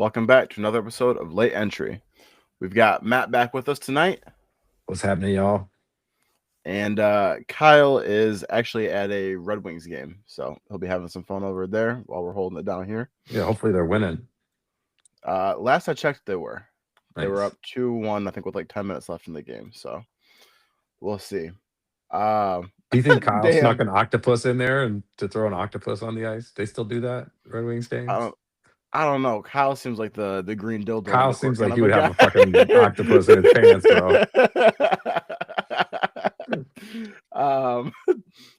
Welcome back to another episode of Late Entry. We've got Matt back with us tonight, What's happening, y'all? and Kyle is actually at a Red Wings game, so he'll be having some fun over there while we're holding it down here. Yeah, hopefully they're winning. Last I checked, they were. They were Nice. up 2-1, I think, with like 10 minutes left in the game, so we'll see. Um, Do you think Kyle snuck damn, an octopus in there and to throw an octopus on the ice? They still do that, Red Wings I games? don't, I don't know. Kyle seems like the green dildo on Kyle the court seems kind like of he a would have guy. a fucking octopus in his pants, bro. um,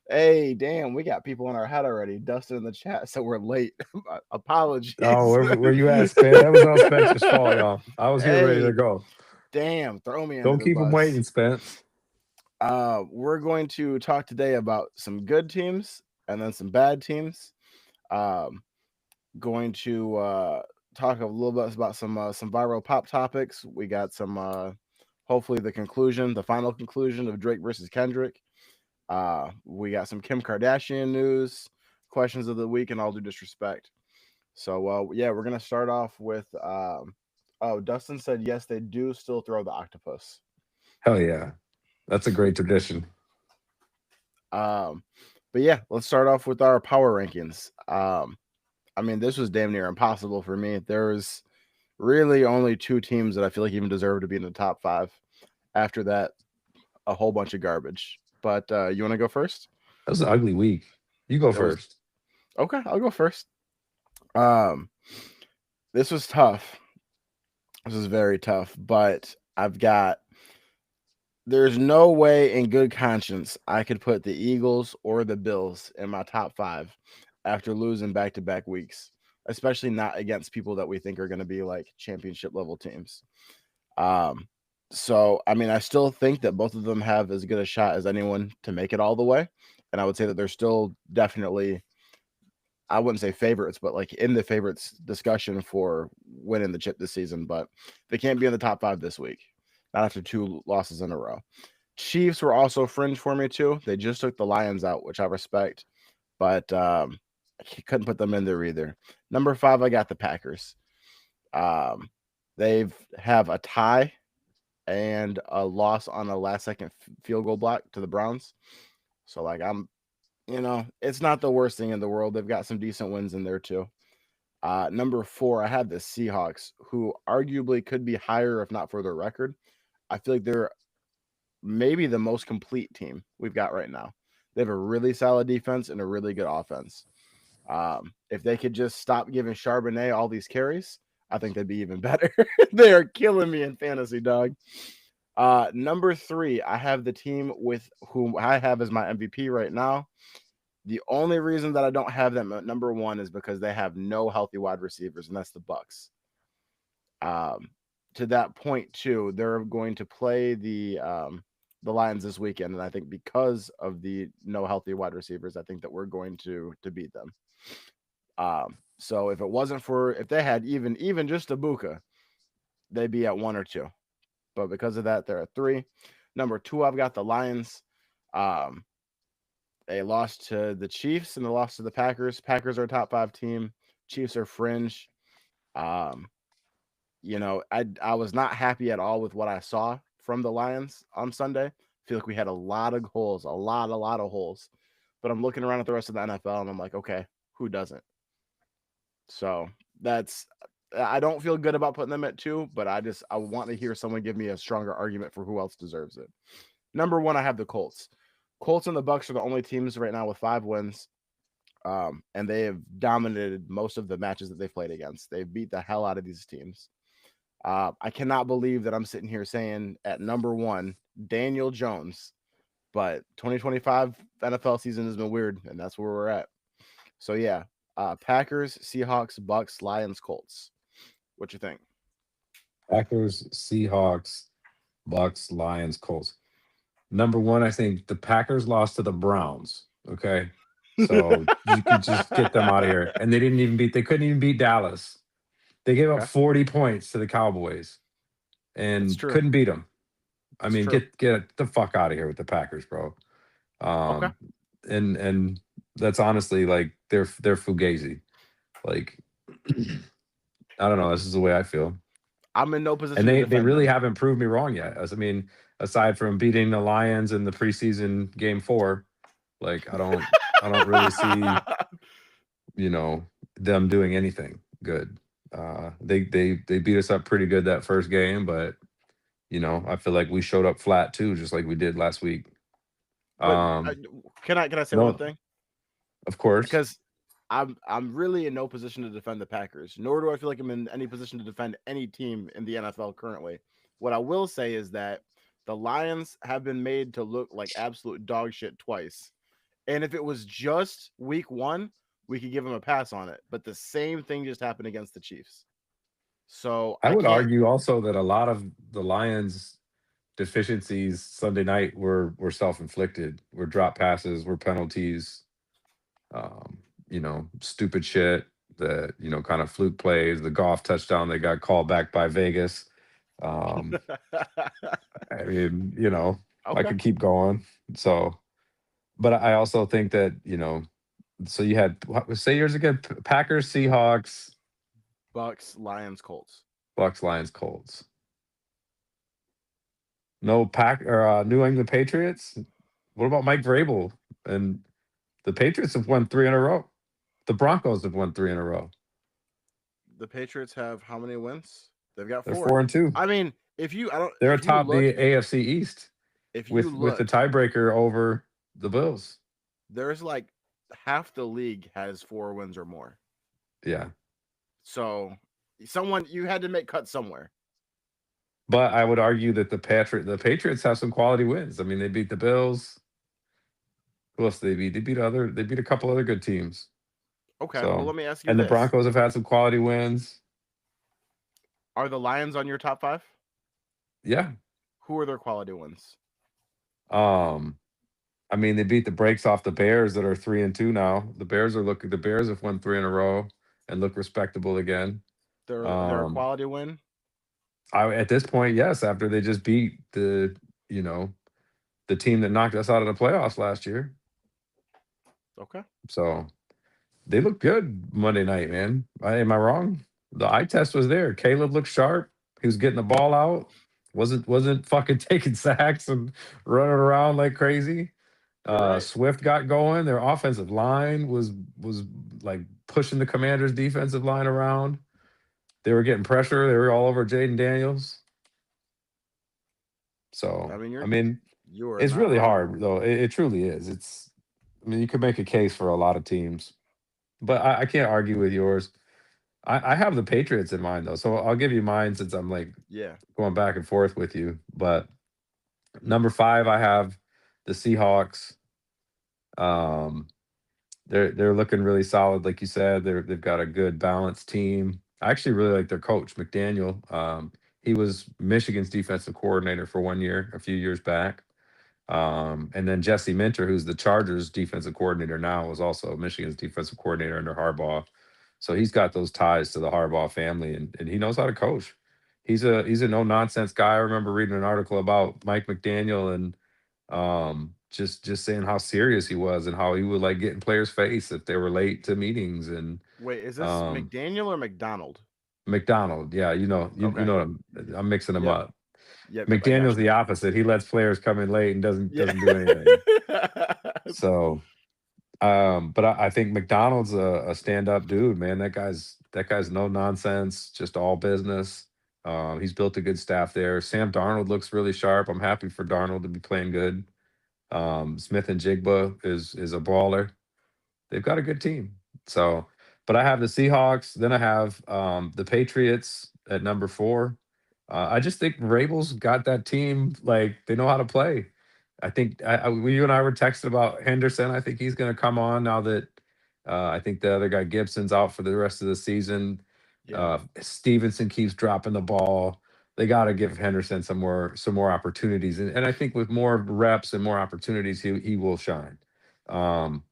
hey, damn, we got people in our head already. Dustin in the chat, so we're late. Oh, Apologies. where you at, Spence? That was all Spencer's fault, y'all. I was here ready to Hey, go. damn, throw me under Don't the keep him bus. waiting, Spence. We're going to talk today about some good teams and then some bad teams. Um, going to talk a little bit about some viral pop topics. We got some hopefully the final conclusion of Drake versus Kendrick. We got some Kim Kardashian news, questions of the week, and all due disrespect. So yeah, we're gonna start off with oh, Dustin said yes, they do still throw the octopus. Hell yeah. That's a great tradition. Um, but yeah, let's start off with our power rankings. I mean, this was damn near impossible for me. There's really only two teams that I feel like even deserve to be in the top five. After that, a whole bunch of garbage. But you want to go first? That was an ugly week. You go It was first. okay. I'll go first. Um, this was tough. This is very tough, but I've got. There's no way in good conscience I could put the Eagles or the Bills in my top five after losing back to back weeks, especially not against people that we think are going to be like championship level teams. Um, so I mean, I still think that both of them have as good a shot as anyone to make it all the way, and I would say that they're still definitely. I wouldn't say favorites, but like in the favorites discussion for winning the chip this season, but they can't be in the top five this week. Not after two losses in a row. Chiefs were also fringe for me too. They just took the Lions out, which I respect, but I couldn't put them in there either. Number five, I got the Packers. Um, they've have a tie and a loss on a last second field goal block to the Browns. So like it's not the worst thing in the world. They've got some decent wins in there too. Number four, I had the Seahawks, who arguably could be higher if not for their record. I feel like they're maybe the most complete team we've got right now. They have a really solid defense and a really good offense. If they could just stop giving Charbonnet all these carries, I think they'd be even better. They are killing me in fantasy, dog. Number three, I have the team with whom I have as my MVP right now. The only reason that I don't have them at number one is because they have no healthy wide receivers, and that's the Bucks. Um, to that point, too, they're going to play the Lions this weekend, and I think because of the no healthy wide receivers, I think that we're going to beat them. So if they had even just Ibuka, they'd be at one or two. But because of that, they're at three. Number two, I've got the Lions. Um, they lost to the Chiefs and they lost to the Packers. Packers are a top five team. Chiefs are fringe. Um, I was not happy at all with what I saw from the Lions on Sunday. I feel like we had a lot of holes, a lot of holes. But I'm looking around at the rest of the NFL and I'm like, okay, who doesn't? So that's I don't feel good about putting them at two, but I want to hear someone give me a stronger argument for who else deserves it. Number one, I have the Colts. Colts and the Bucks are the only teams right now with 5 wins. And they have dominated most of the matches that they've played against. They've beat the hell out of these teams. I cannot believe that I'm sitting here saying at number one, Daniel Jones, but 2025 NFL season has been weird, and that's where we're at. So yeah, Packers, Seahawks, Bucks, Lions, Colts. What you think? Packers, Seahawks, Bucks, Lions, Colts. Number one, I think the Packers lost to the Browns. Okay. So you could just get them out of here. And they couldn't even beat Dallas. They gave up Okay, 40 points to the Cowboys it's and true. couldn't beat them. I It's mean, true. get the fuck out of here with the Packers, bro. Okay. Um, and that's honestly like they're fugazi. Like I don't know. This is the way I feel. I'm in no And position to they defend really them. haven't proved me wrong yet. I mean, aside from beating the Lions in the preseason game 4, like I don't really see, you know, them doing anything good. They beat us up pretty good that first game, but I feel like we showed up flat too, just like we did last week. But Um, can I say one no, thing? of course. Because I'm really in no position to defend the Packers, nor do I feel like I'm in any position to defend any team in the NFL currently. What I will say is that the Lions have been made to look like absolute dog shit twice. And if it was just week 1, we could give them a pass on it. But the same thing just happened against the Chiefs. So I I would can't. argue also that a lot of the Lions' deficiencies Sunday night were self-inflicted, were drop passes, were penalties, stupid shit that, kind of fluke plays, the golf touchdown they got called back by Vegas. Um, I mean, I Okay. could keep going. So, but I also think that, so you had, say yours again, Packers, Seahawks, Bucks, Lions, Colts. Bucks, Lions, Colts. No New England Patriots. What about Mike Vrabel? And the Patriots have won 3 in a row. The Broncos have won 3 in a row. The Patriots have how many wins? They've got They're 4. 4-2. I mean, if you I don't They're atop the AFC East if you with the look, tiebreaker over the Bills. there's like half the league has 4 wins or more. Yeah. So someone you had to make cuts somewhere. But I would argue that the Patriots have some quality wins. I mean, they beat the Bills. Who else did they beat? They beat a couple other good teams. Okay, well So, let me ask you and the this. Broncos have had some quality wins. Are the Lions on your top 5? Yeah. Who are their quality wins? Um, I mean, they beat the brakes off the Bears that are 3-2 now. The Bears have won 3 in a row and look respectable again. Their Um, quality win? at this point, yes, after they just beat you know, the team that knocked us out of the playoffs last year. Okay. So they look good Monday night, man. Am I wrong? The eye test was there. Caleb looked sharp. He was getting the ball out. Wasn't fucking taking sacks and running around like crazy. You're right. Swift got going. Their offensive line was like pushing the Commanders' defensive line around. They were getting pressure. They were all over Jaden Daniels. So I mean, I mean, you are it's not really wrong. hard though. It truly is. I mean, you could make a case for a lot of teams, but I can't argue with yours. I have the Patriots in mind though, so I'll give you mine since I'm like Yeah. going back and forth with you. But number 5, I have the Seahawks. Um, they're looking really solid, like you said. They've got a good balanced team. I actually really like their coach, McDaniel. He was Michigan's defensive coordinator for 1 year, a few years back. And then Jesse Minter, who's the Chargers defensive coordinator now, was also Michigan's defensive coordinator under Harbaugh. So he's got those ties to the Harbaugh family, and he knows how to coach. He's a no nonsense guy. I remember reading an article about Mike McDaniel and just saying how serious he was and how he would like get in players' face if they were late to meetings. And Wait, is this um, McDaniel or McDonald? McDonald, yeah, you Okay. know I'm mixing them Yep. up. Yep. I got McDaniel's you the now. opposite. He lets players come in late and doesn't Yeah. doesn't do anything. So, but I think McDonald's a stand-up dude, man. That guy's no nonsense, just all business. He's built a good staff there. Sam Darnold looks really sharp. I'm happy for Darnold to be playing good. Smith and Jigba is a baller. They've got a good team. So, but I have the Seahawks. Then I have the Patriots at number 4. I just think Rabel's got that team like they know how to play. I think you and I were texting about Henderson. I think he's going to come on now that I think the other guy Gibson's out for the rest of the season. Yeah. Stevenson keeps dropping the ball. They got to give Henderson some more opportunities, and I think with more reps and more opportunities, he will shine. Um,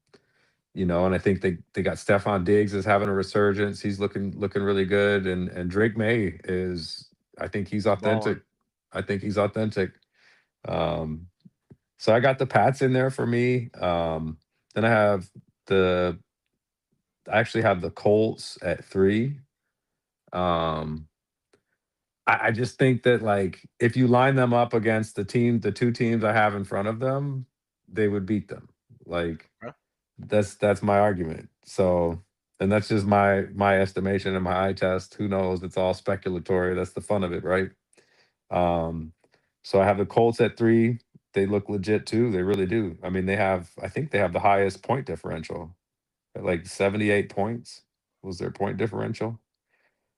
and I think they got Stephon Diggs is having a resurgence. He's looking really good, and Drake May is. I think he's He's balling. authentic. I think he's authentic. Um, so I got the Pats in there for me. Then the I actually have the Colts at 3. Um, I just think that like if you line them up against the two teams I have in front of them, they would beat them. Like Huh? that's my argument. So, and that's just my estimation and my eye test. Who knows? It's all speculatory. That's the fun of it, right? Um, so I have the Colts at 3. They look legit too. They really do. I mean, I think they have the highest point differential at like 78 points was their point differential.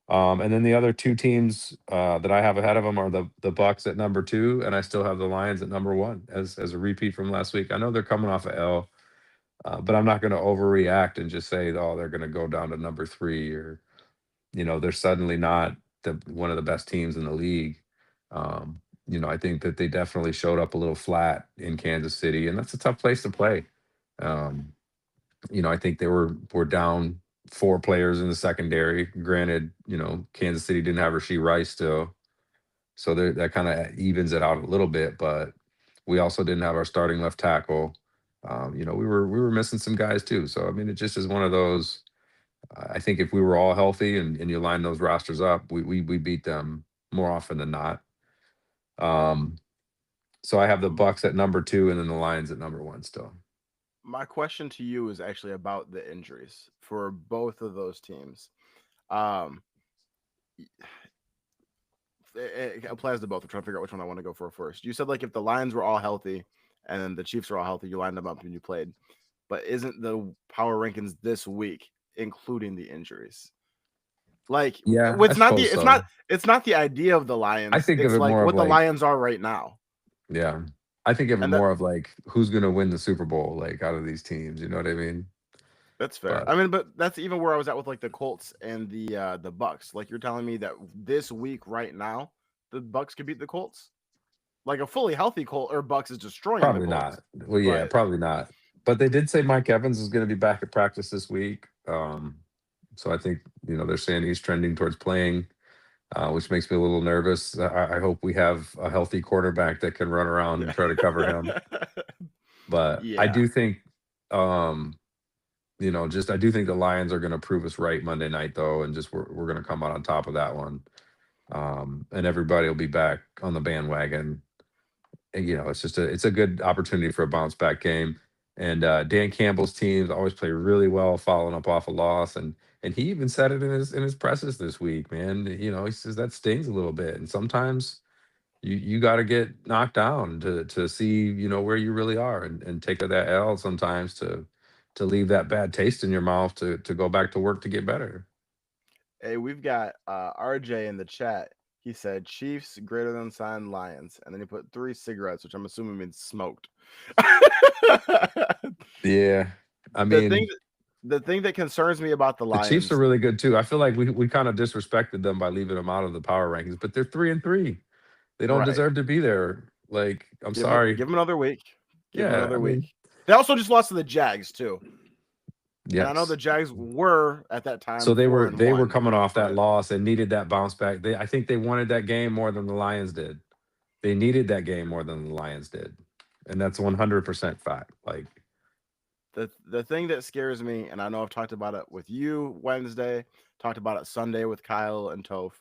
And then the other two teams that I have ahead of them are the Bucks at number 2, and I still have the Lions at number 1 as a repeat from last week. I know they're coming off a L, but I'm not going to overreact and just say, oh, they're going to go down to number 3, or they're suddenly not one of the best teams in the league. I think that they definitely showed up a little flat in Kansas City, and that's a tough place to play. Um, I think they were down 4 players in the secondary. Granted, Kansas City didn't have Rasheed Rice still, so that kind of evens it out a little bit. But we also didn't have our starting left tackle. We were missing some guys too. So I mean, it just is one of those. I think if we were all healthy and you line those rosters up, we beat them more often than not. Um, so I have the M- Bucks at number 2 and then the Lions at number 1 still. My question to you is actually about the injuries for both of those teams. Um, it applies to both. I'm trying to figure out which one I want to go for first. You said like if the Lions were all healthy and then the Chiefs were all healthy, you lined them up and you played. But isn't the power rankings this week including the injuries? Like Yeah, I it's not the suppose so. it's not the idea of the I Lions. think of It's it like more of what the like, Lions are right now. yeah, I think of it And that more of like who's gonna win the Super Bowl, like out of these teams. You know what I mean? that's fair. But I mean, but that's even where I was at with like the Colts and the Bucks. Like you're telling me that this week right now, the Bucks could beat the Colts? Like a fully healthy Colt or Bucks is destroying the probably Colts. not. Well, yeah, But probably not. But they did say Mike Evans is going to be back at practice this week. So I think they're saying he's trending towards playing, which makes me a little nervous. I hope we have a healthy quarterback that can run around and yeah. try to cover him. But I Yeah. do think, um, just I do think the Lions are going to prove us right Monday night, though, and just we're going to come out on top of that one. And everybody will be back on the bandwagon. And, it's a good opportunity for a bounce back game. And Dan Campbell's teams always play really well, following up off a loss, and he even said it in his presses this week, man. He says that stings a little bit, and sometimes you got to get knocked down to see where you really are, and take that L sometimes to leave that bad taste in your mouth to go back to work to get better. Hey, we've got RJ in the chat. He said Chiefs greater than signed Lions, and then he put 3 cigarettes, which I'm assuming means smoked. Yeah, I the thing, mean, the thing that concerns me about the the Chiefs are Lions, really good too. I feel like we kind of disrespected them by leaving them out of the power rankings, but they're 3-3. They don't right? deserve to be there. Like, I'm Give them, sorry. give them another week. Give them Yeah, another I week. mean, They also just lost to the Jags too, and I know the yes. Jags were at that So time they four were and they were one, coming off that but loss and needed that bounce back. I think they wanted that game more than the Lions did. They needed that game more than the Lions did, and that's 100% fact. Like, the thing that scares me, and I know I've talked about it with you Wednesday, talked about it Sunday with Kyle and Toph.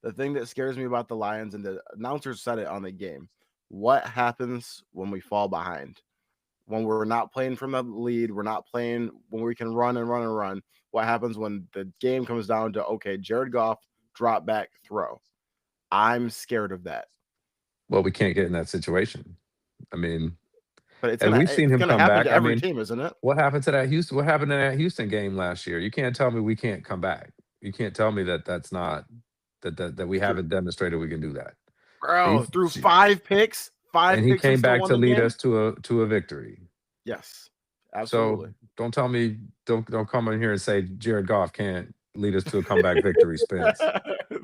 The thing that scares me about the Lions, and the announcers said it on the game, what happens when we fall behind? When we're not playing from the lead, we're not playing when we can run and run and run. What happens when the game comes down to okay, Jared Goff, drop back, throw? I'm scared of that. well, we can't get in that situation. I mean, But it's and gonna we've seen it's him gonna come happen back. to I every mean, team, isn't it? what happened to that Houston? What happened in that Houston game last year? You can't tell me we can't come back. You can't tell me that that's not that we Through, haven't demonstrated we can do that. bro, He's, through five and he picks and came still back won to the lead game. us to a victory. Yes, So absolutely. don't tell me don't come in here and say Jared Goff can't lead us to a comeback victory, Spence.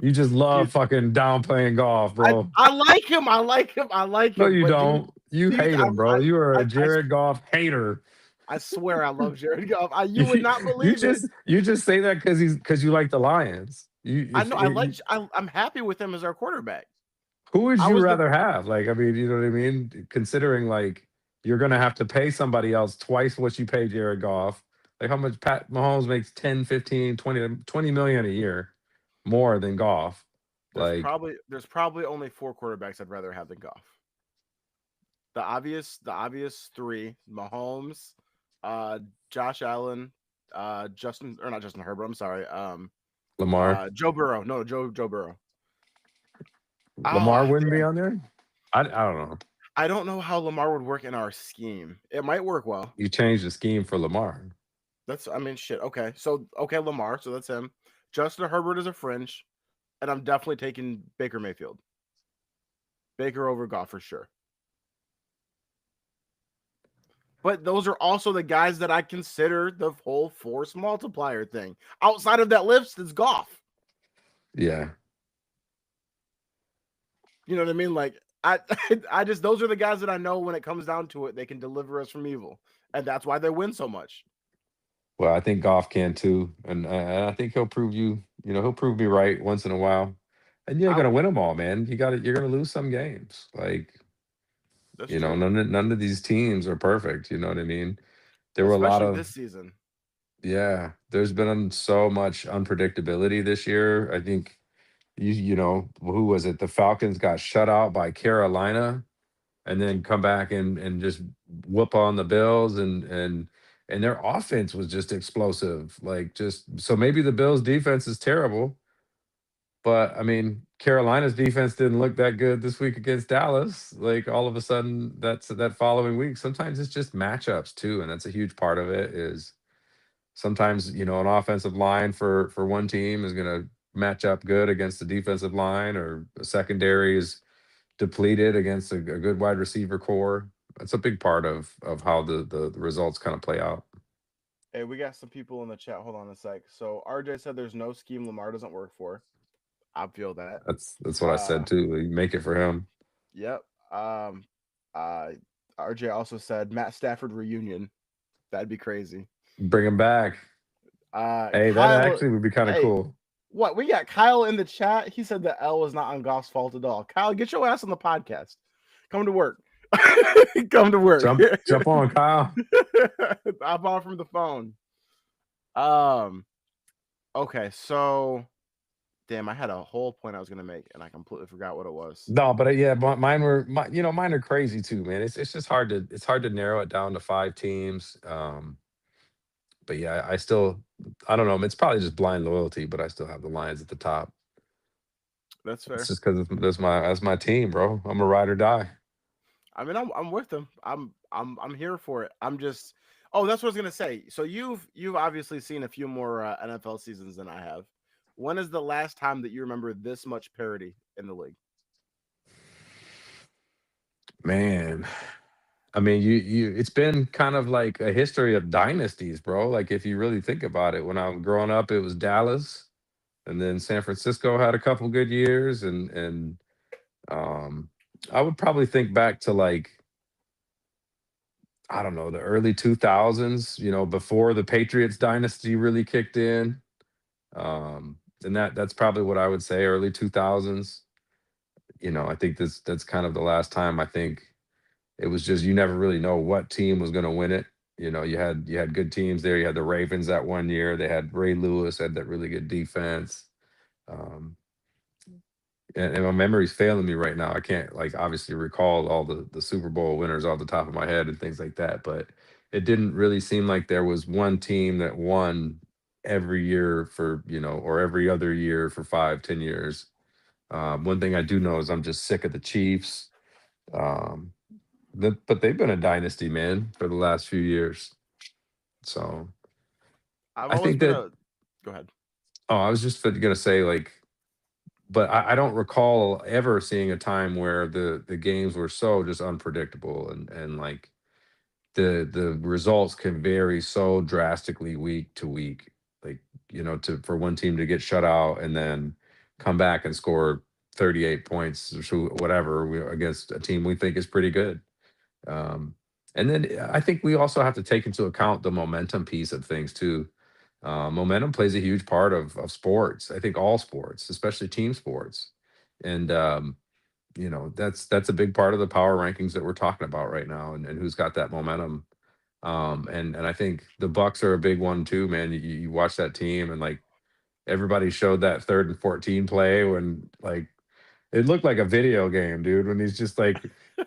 You just love Dude, fucking downplaying golf, bro. I like him. I like him. I like No, him. you But dude, don't. You dude, hate him, bro. You are a I, Jared Goff hater. I swear I love Jared Goff. You would You, not you believe it. just you just say that because you like the Lions. I know. I'm happy with him as our quarterback. Who would I you was the rather have? Like, I mean, you know what I mean? Considering like you're gonna have to pay somebody else twice what you pay Jared Goff. Like how much Pat Mahomes makes 10, 15, 20 million a year. more than Goff. Like There's probably only four quarterbacks I'd rather have than Goff. The obvious three: Mahomes, uh, Josh Allen, Justin or not Justin Herbert. I'm sorry. Lamar, Joe Burrow. No, Joe Burrow. Lamar Oh, wouldn't be damn. on there. I don't know. I don't know how Lamar would work in our scheme. It might work well. You changed the scheme for Lamar. That's I mean shit. Okay. So okay, Lamar, so that's him. Justin Herbert is a fringe, and I'm definitely taking Baker Mayfield. Baker over Goff for sure. But those are also the guys that I consider the whole force multiplier thing. Outside of that list is Goff. Yeah. You know what I mean? Like I I just those are the guys that I know when it comes down to it, they can deliver us from evil. And that's why they win so much. Well, I think Goff can too, and I think he'll prove you. You know, he'll prove me right once in a while. And you ain't I gonna win them all, man. You got to. You're gonna lose some games. Like That's you know, true. none of these teams are perfect. You know what I mean? There were a lot Especially this of season. yeah. There's been so much unpredictability this year. I think you know who was it? The Falcons got shut out by Carolina and then come back and just whoop on the Bills and their offense was just explosive. Like just so maybe the Bills defense is terrible, but I mean Carolina's defense didn't look that good this week against Dallas. Like all of a sudden that's that following week. Sometimes it's just matchups too, and that's a huge part of it is sometimes, you know, an offensive line for one team is going to match up good against the defensive line or a secondary is depleted against a good wide receiver core. That's a big part of how the results kind of play out. Hey, we got some people in the chat. Hold on a sec. So RJ said there's no scheme Lamar doesn't work for. I feel that. That's what I Uh said too. You make it for him. yep. Uh RJ also said Matt Stafford reunion. That'd be crazy. Bring him back. Hey, that Kyle, actually would be kind of hey, cool. what we got? Kyle in the chat. He said the L was not on Goff's fault at all. Kyle, get your ass on the podcast. Come to work. Come to work. Jump on, Kyle. I'm on from the phone. Um. Okay, so damn, I had a whole point I was gonna make, and I completely forgot what it was. No, but yeah, mine were you know mine are crazy too, man. It's just hard to narrow it down to five teams. But yeah, I still I don't know. It's probably just blind loyalty, but I still have the Lions at the top. That's It's fair. just because that's my team, bro. I'm a ride or die. I mean, I'm with them. I'm here for it. I'm just. Oh, that's what I was gonna say. So you've obviously seen a few more NFL seasons than I have. When is the last time that you remember this much parity in the league? Man, I mean, you it's been kind of like a history of dynasties, bro. Like if you really think about it, when I was growing up, it was Dallas, and then San Francisco had a couple good years, and um, I would probably think back to like I don't know the early 2000s, you know, before the Patriots dynasty really kicked in. And that's probably what I would say, early 2000s. You know, I think that's kind of the last time I think it was just you never really know what team was going to win it. You know, you had good teams there. You had the Ravens that one year. They had Ray Lewis had that really good defense. Um, and my memory's failing me right now. I can't like obviously recall all the Super Bowl winners off the top of my head and things like that. But it didn't really seem like there was one team that won every year for you know or every other year for 5, 10 years. One thing I do know is I'm just sick of the Chiefs. Um, but they've been a dynasty, man, for the last few years. So I've I always think been that. a. Go ahead. Oh, I was just gonna say like, but I don't recall ever seeing a time where the games were so just unpredictable and like the results can vary so drastically week to week. Like you know, to for one team to get shut out and then come back and score 38 points or whatever against a team we think is pretty good. Um, and then I think we also have to take into account the momentum piece of things too. Momentum plays a huge part of sports. I think all sports, especially team sports, and you know that's a big part of the power rankings that we're talking about right now, and who's got that momentum. And I think the Bucks are a big one too, man. You watch that team, and like everybody showed that 3rd and 14 play when like it looked like a video game, dude. When he's just like,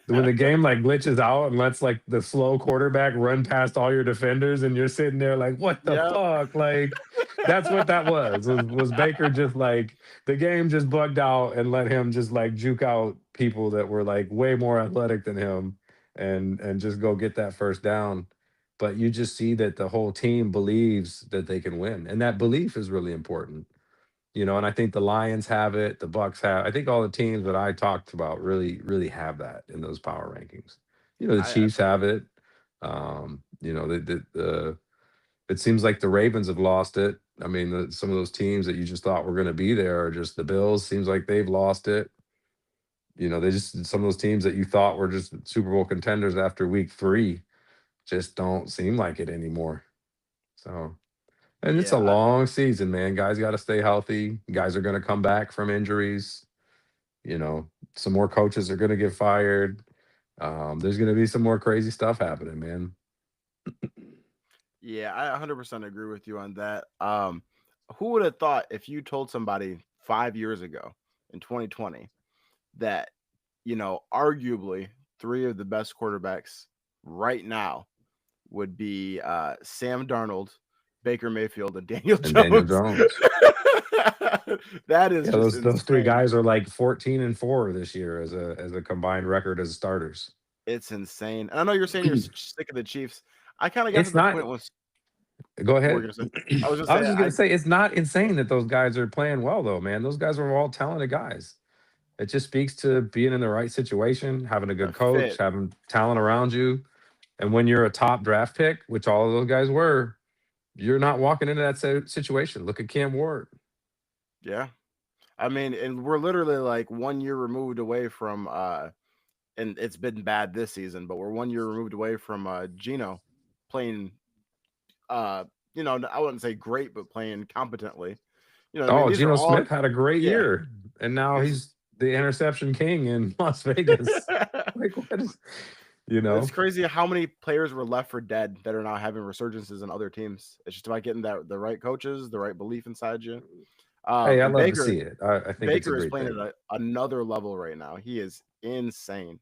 when the game like glitches out and lets like the slow quarterback run past all your defenders, and you're sitting there like, what the Yep. fuck? Like, that's what that was. Was Baker just like the game just bugged out and let him just like juke out people that were like way more athletic than him, and just go get that first down. But you just see that the whole team believes that they can win, and that belief is really important. And I think the Lions have it, the Bucks have. I think all the teams that I talked about really have that in those power rankings. The I Chiefs have it. It seems like the Ravens have lost it. I mean, some of those teams that you just thought were going to be there are just the Bills. Seems like they've lost it. They just some of those teams that you thought were just Super Bowl contenders after week 3 just don't seem like it anymore. So, and it's a yeah, long season, man. Guys got to stay healthy. Guys are going to come back from injuries. You know, some more coaches are going to get fired. There's going to be some more crazy stuff happening, man. yeah, I 100% agree with you on that. Who would have thought if you told somebody 5 years ago in 2020 that, arguably three of the best quarterbacks right now would be Sam Darnold, Baker Mayfield, and Daniel And Daniel Jones. Jones. That is Yeah, just those three insane. guys are like 14-4 this year as a combined record as starters. It's insane. And I know you're saying you're sick of the Chiefs. I kind of got to It's the not. point when Go what were ahead. you gonna say? I was just I was saying just gonna say it's not insane that those guys are playing well, though, man. Those guys are all talented guys. It just speaks to being in the right situation, having a the good coach, fit. having talent around you. And when you're a top draft pick, which all of those guys were, you're not walking into that situation. Look at Cam Ward. Yeah. I mean, and we're literally like 1 year removed away from and it's been bad this season, but we're 1 year removed away from Gino playing uh I wouldn't say great, but playing competently. You know what I mean? Oh, These are Geno all Smith had a great yeah. year, and now These he's the interception king in Las Vegas. Like, what is, you it's know? crazy how many players were left for dead that are now having resurgences in other teams. It's just about getting that the right coaches, the right belief inside you. Hey, I And love to see it. I think it's a Baker is great playing at thing. another level right now. He is insane.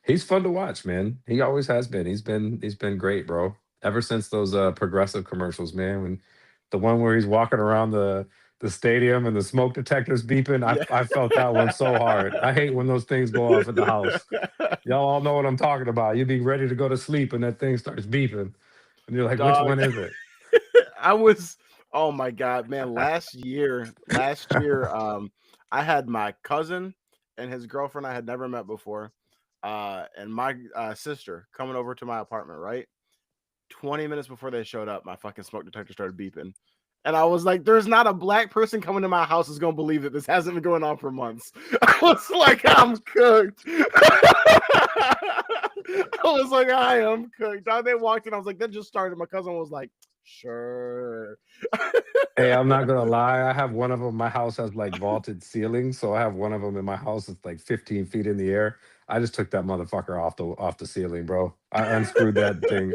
He's fun to watch, man. He always has been. He's been great, bro. Ever since those progressive commercials, man. When the one where he's walking around the stadium and the smoke detectors beeping, Yeah. I felt that one so hard. I hate when those things go off at the house. Y'all all know what I'm talking about. You'd be ready to go to sleep and that thing starts beeping. And you're like, which Dog. one is it? I was oh my god, man. Last year, I had my cousin and his girlfriend I had never met before, and my sister coming over to my apartment, right? 20 minutes before they showed up, my fucking smoke detector started beeping. And I was like, there's not a black person coming to my house who's gonna believe that this hasn't been going on for months. I was like, I'm cooked. I was like, I am cooked. They walked in, I was like, that just started. My cousin was like, sure. Hey, I'm not gonna lie. I have one of them. My house has like vaulted ceilings, so I have one of them in my house that's like 15 feet in the air. I just took that motherfucker off the ceiling, bro. I unscrewed that thing.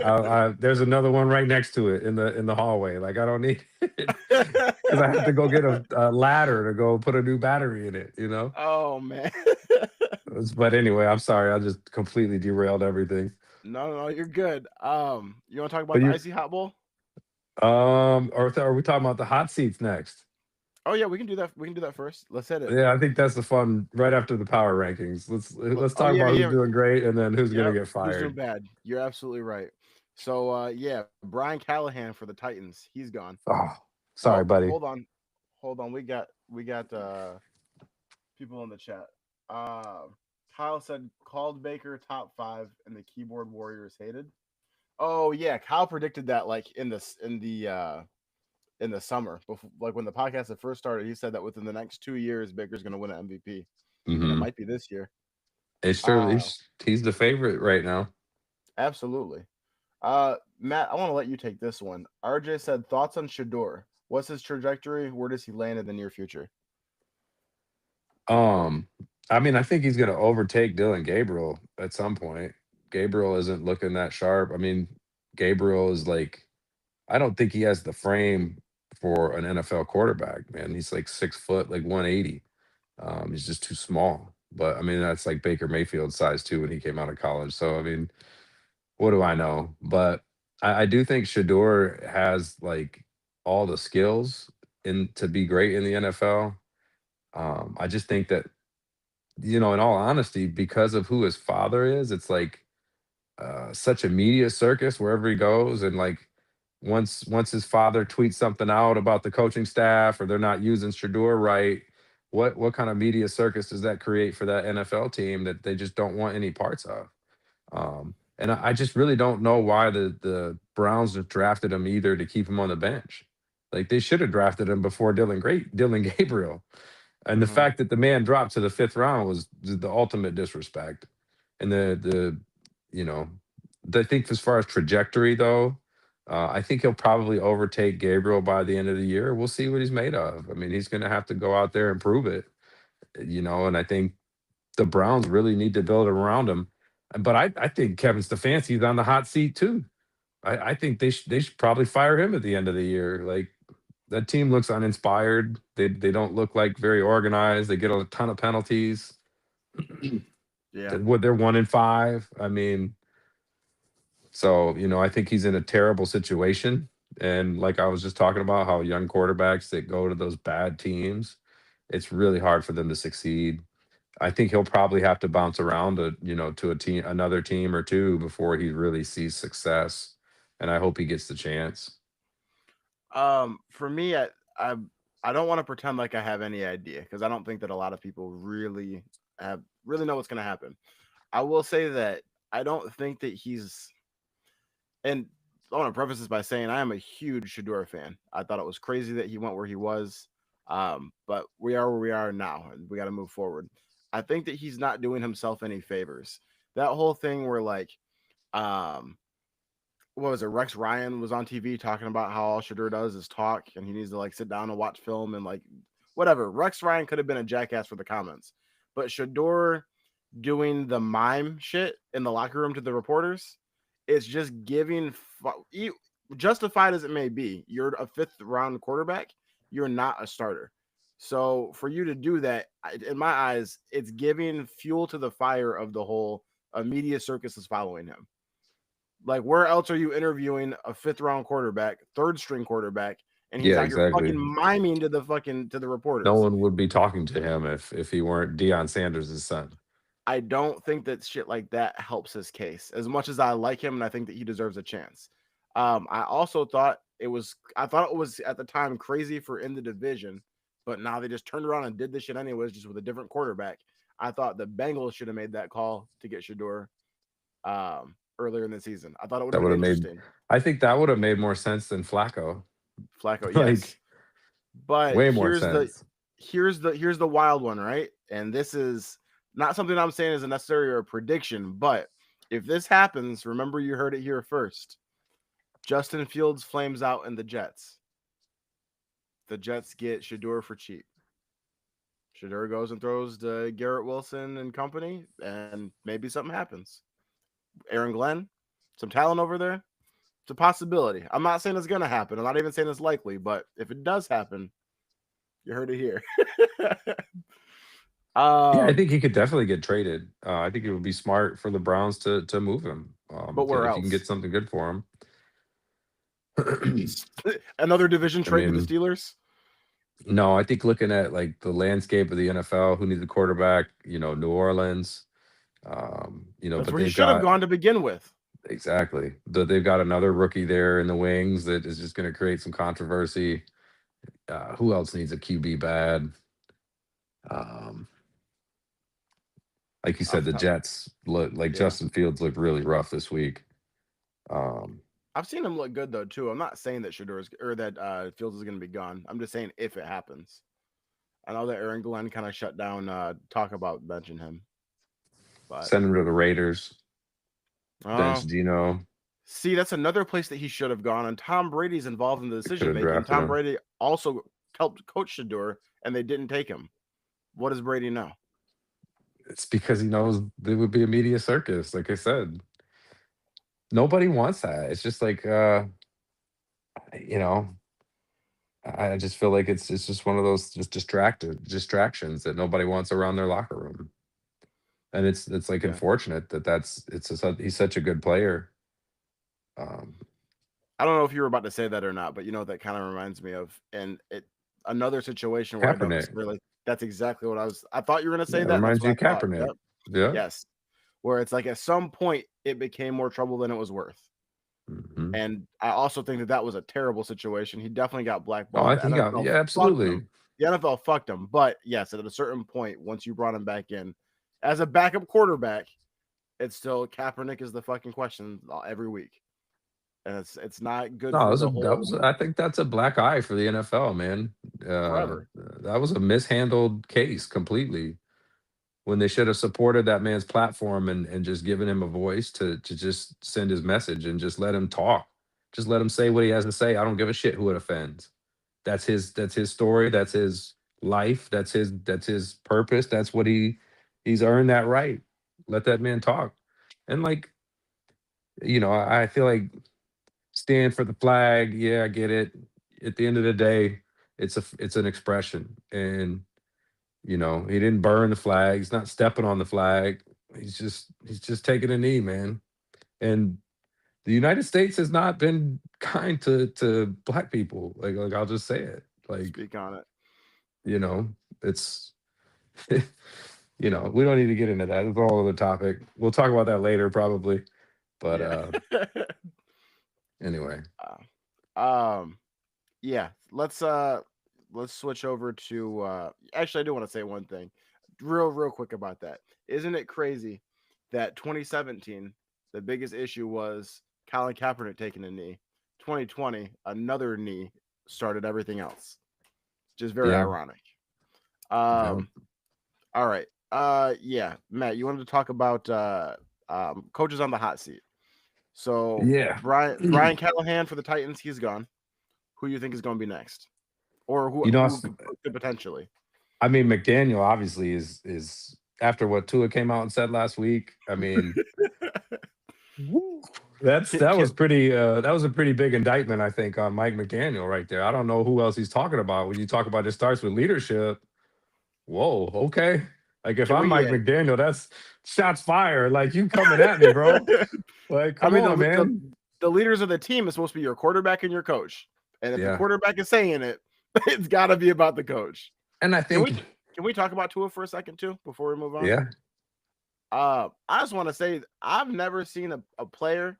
There's another one right next to it in the hallway. Like I don't need it because I have to go get a ladder to go put a new battery in it. Oh man. But anyway, I'm sorry. I just completely derailed everything. No, you're good. You want to talk about But the you, icy hot bowl? are we talking about the hot seats next? Oh yeah, we can do that. We can do that first. Let's hit it. Yeah, I think that's the fun right after the power rankings. Let's Oh talk yeah, about who's yeah. doing great and then who's gonna Yep. get Who's doing fired. bad? You're absolutely right. So yeah, Brian Callahan for the Titans. He's gone. Oh, sorry, Oh, buddy. hold on. We got people in the chat. Uh, Kyle said called Baker top five and the keyboard warriors hated. Oh yeah, Kyle predicted that like in the summer, before, like when the podcast had first started. He said that within the next 2 years, Baker's going to win an MVP, and it Hmm. might be this year. It's true. Uh, He's the favorite right now. Absolutely. Matt, I want to let you take this one. RJ said thoughts on Shador. What's his trajectory? Where does he land in the near future? Um, I mean, I think he's gonna overtake Dylan Gabriel at some point. Gabriel isn't looking that sharp. I mean, Gabriel is like, I don't think he has the frame for an NFL quarterback, man. He's like 6 foot, like 180. He's just too small. But I mean, that's like Baker Mayfield's size too when he came out of college. So I mean, what do I know? But I do think Shador has like all the skills in to be great in the NFL. I just think that, in all honesty, because of who his father is, it's like such a media circus wherever he goes, and like once his father tweets something out about the coaching staff or they're not using Shador right, what kind of media circus does that create for that NFL team that they just don't want any parts of? And I just really don't know why the Browns have drafted him either to keep him on the bench. Like they should have drafted him before Dylan Gabriel. And the Hmm. fact that the man dropped to the fifth round was the ultimate disrespect. And you know, I think as far as trajectory though, I think he'll probably overtake Gabriel by the end of the year. We'll see what he's made of. I mean, he's going to have to go out there and prove it, and I think the Browns really need to build around him. But I think Kevin Stefanski's on the hot seat too. I think they should probably fire him at the end of the year. Like that team looks uninspired. They don't look like very organized. They get a ton of penalties. Yeah. They're 1-5. I mean, so I think he's in a terrible situation. And like I was just talking about, how young quarterbacks that go to those bad teams, it's really hard for them to succeed. I think he'll probably have to bounce around to a team, another team or two before he really sees success. And I hope he gets the chance. For me, I I don't want to pretend like I have any idea because I don't think that a lot of people really know what's going to happen. I will say that I don't think that he's and I want to preface this by saying I am a huge Shador fan. I thought it was crazy that he went where he was, but we are where we are now, and we got to move forward. I think that he's not doing himself any favors. That whole thing where um, what was it? Rex Ryan was on TV talking about how all Shador does is talk, and he needs to like sit down and watch film and like whatever. Rex Ryan could have been a jackass for the comments, but Shador doing the mime shit in the locker room to the reporters, it's just giving justified as it may be. You're a fifth round quarterback. You're not a starter. So for you to do that, in my eyes, it's giving fuel to the fire of the whole media circus is following him. Like, where else are you interviewing a fifth round quarterback, third string quarterback, and he's Yeah, out here fucking exactly. miming to the No reporters? one would be talking to him if he weren't Deion Sanders' son. I don't think that shit like that helps his case as much as I like him and I think that he deserves a chance. I also thought I thought it was at the time crazy for in the division, but now they just turned around and did this shit anyways, just with a different quarterback. I thought the Bengals should have made that call to get Shador earlier in the season. I thought it would That have would been have made. interesting. I think that would have made more sense than Flacco. Flacco, yes. Like But way more sense. here's the wild one, right? And this is not something I'm saying is a necessary or a prediction, but if this happens, remember you heard it here first. Justin Fields flames out in the Jets. The Jets get Shador for cheap. Shador goes and throws to Garrett Wilson and company, and maybe something happens. Aaron Glenn, some talent over there. It's a possibility. I'm not saying it's going to happen. I'm not even saying it's likely, but if it does happen, you heard it here. Yeah, I um, think he could definitely get traded. I think it would be smart for the Browns to move him. but where If you can else? get something good for him. Another division I trade to the mean, Steelers. no, I think looking at like the landscape of the NFL, who needs a quarterback? New Orleans. That's But where he they've should have got gone to begin with. exactly. They've got another rookie there in the wings that is just going to create some controversy. Who else needs a QB bad? Um, like you said, Off the top, Jets look like yeah. Justin Fields looked really rough this week. Um, I've seen him look good though too. I'm not saying that Shador is or that Fields is going to be gone. I'm just saying if it happens. I know that Aaron Glenn kind of shut down talk about benching him, but Send him to the Raiders. Bench oh, Gino. see, that's another place that he should have gone. And Tom Brady's involved in the They could decision have making. drafted Tom him. Brady also helped coach Shador, and they didn't take him. What does Brady know? It's because he knows there would be a media circus. Like I said, nobody wants that. It's just like you know, I just feel like it's just one of those just distractions that nobody wants around their locker room. And it's like Yeah. unfortunate that he's such a good player. Um, I don't know if you were about to say that or not, but you know what that kind of reminds me of, and it another situation where I don't Kaepernick. necessarily. That's exactly what I thought you were going to say Yeah, that, and that's reminds you what of I thought. Kaepernick. Yep. Yeah. Yes. Where it's like at some point it became more trouble than it was worth. Mhm. And I also think that that was a terrible situation. He definitely got Oh, blackballed. I The think he got, NFL yeah, fucked him. absolutely. The NFL fucked him. But yes, at a certain point, once you brought him back in as a backup quarterback, it's still Kaepernick is the fucking question every week, and it's not good No, for the whole I think that's a black eye for the NFL, man. forever. That was a mishandled case completely, when they should have supported that man's platform and just given him a voice to just send his message and just let him talk. Just let him say what he has to say. I don't give a shit who it offends. That's his story, that's his life, that's his purpose. That's what he's earned that right. Let that man talk. And like, I feel like stand for the flag, yeah, I get it. At the end of the day, it's an expression. And he didn't burn the flag. He's not stepping on the flag. He's just taking a knee, man. And the United States has not been kind to black people. Like I'll just say it. Like, Speak on it. you know, it's we don't need to get into that. It's a whole other topic. We'll talk about that later probably. But Yeah. anyway. um. Yeah. Let's switch over to. Actually, I do want to say one thing, real quick about that. Isn't it crazy that 2017 the biggest issue was Colin Kaepernick taking a knee. 2020 another knee started everything else. Just very Yeah. ironic. Yeah. Um. All right. Yeah, Matt, you wanted to talk about coaches on the hot seat. So Yeah. Brian Callahan for the Titans, he's gone. Who do you think is going to be next, or who You know, could potentially? I mean, McDaniel obviously is after what Tua came out and said last week. I mean, woo, that Can, was that was a pretty big indictment, I think, on Mike McDaniel right there. I don't know who else he's talking about. When you talk about it starts with leadership, whoa, okay. Like if can I'm we? Mike McDaniel, that's shots fired. Like you coming at me, bro. Like, I come mean, on, man. the leaders of the team is supposed to be your quarterback and your coach, and if the Yeah. quarterback is saying it, it's got to be about the coach. And I Can we think, can we talk about Tua for a second too before we move on? yeah. I just want to say I've never seen a player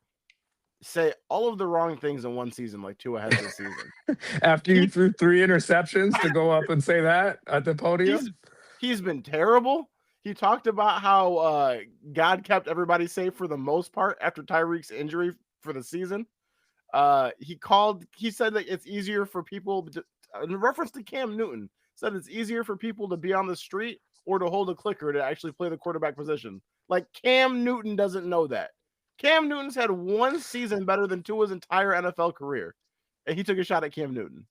say all of the wrong things in one season like Tua has this season. After you He threw three interceptions to go up and say that at the he's podium. he's been terrible. He talked about how God kept everybody safe for the most part after Tyreek's injury for the season. He said that it's easier for people in reference to Cam Newton, said it's easier for people to be on the street or to hold a clicker to actually play the quarterback position. Like Cam Newton doesn't know that. Cam Newton's had one season better than Tua's entire NFL career, and he took a shot at Cam Newton.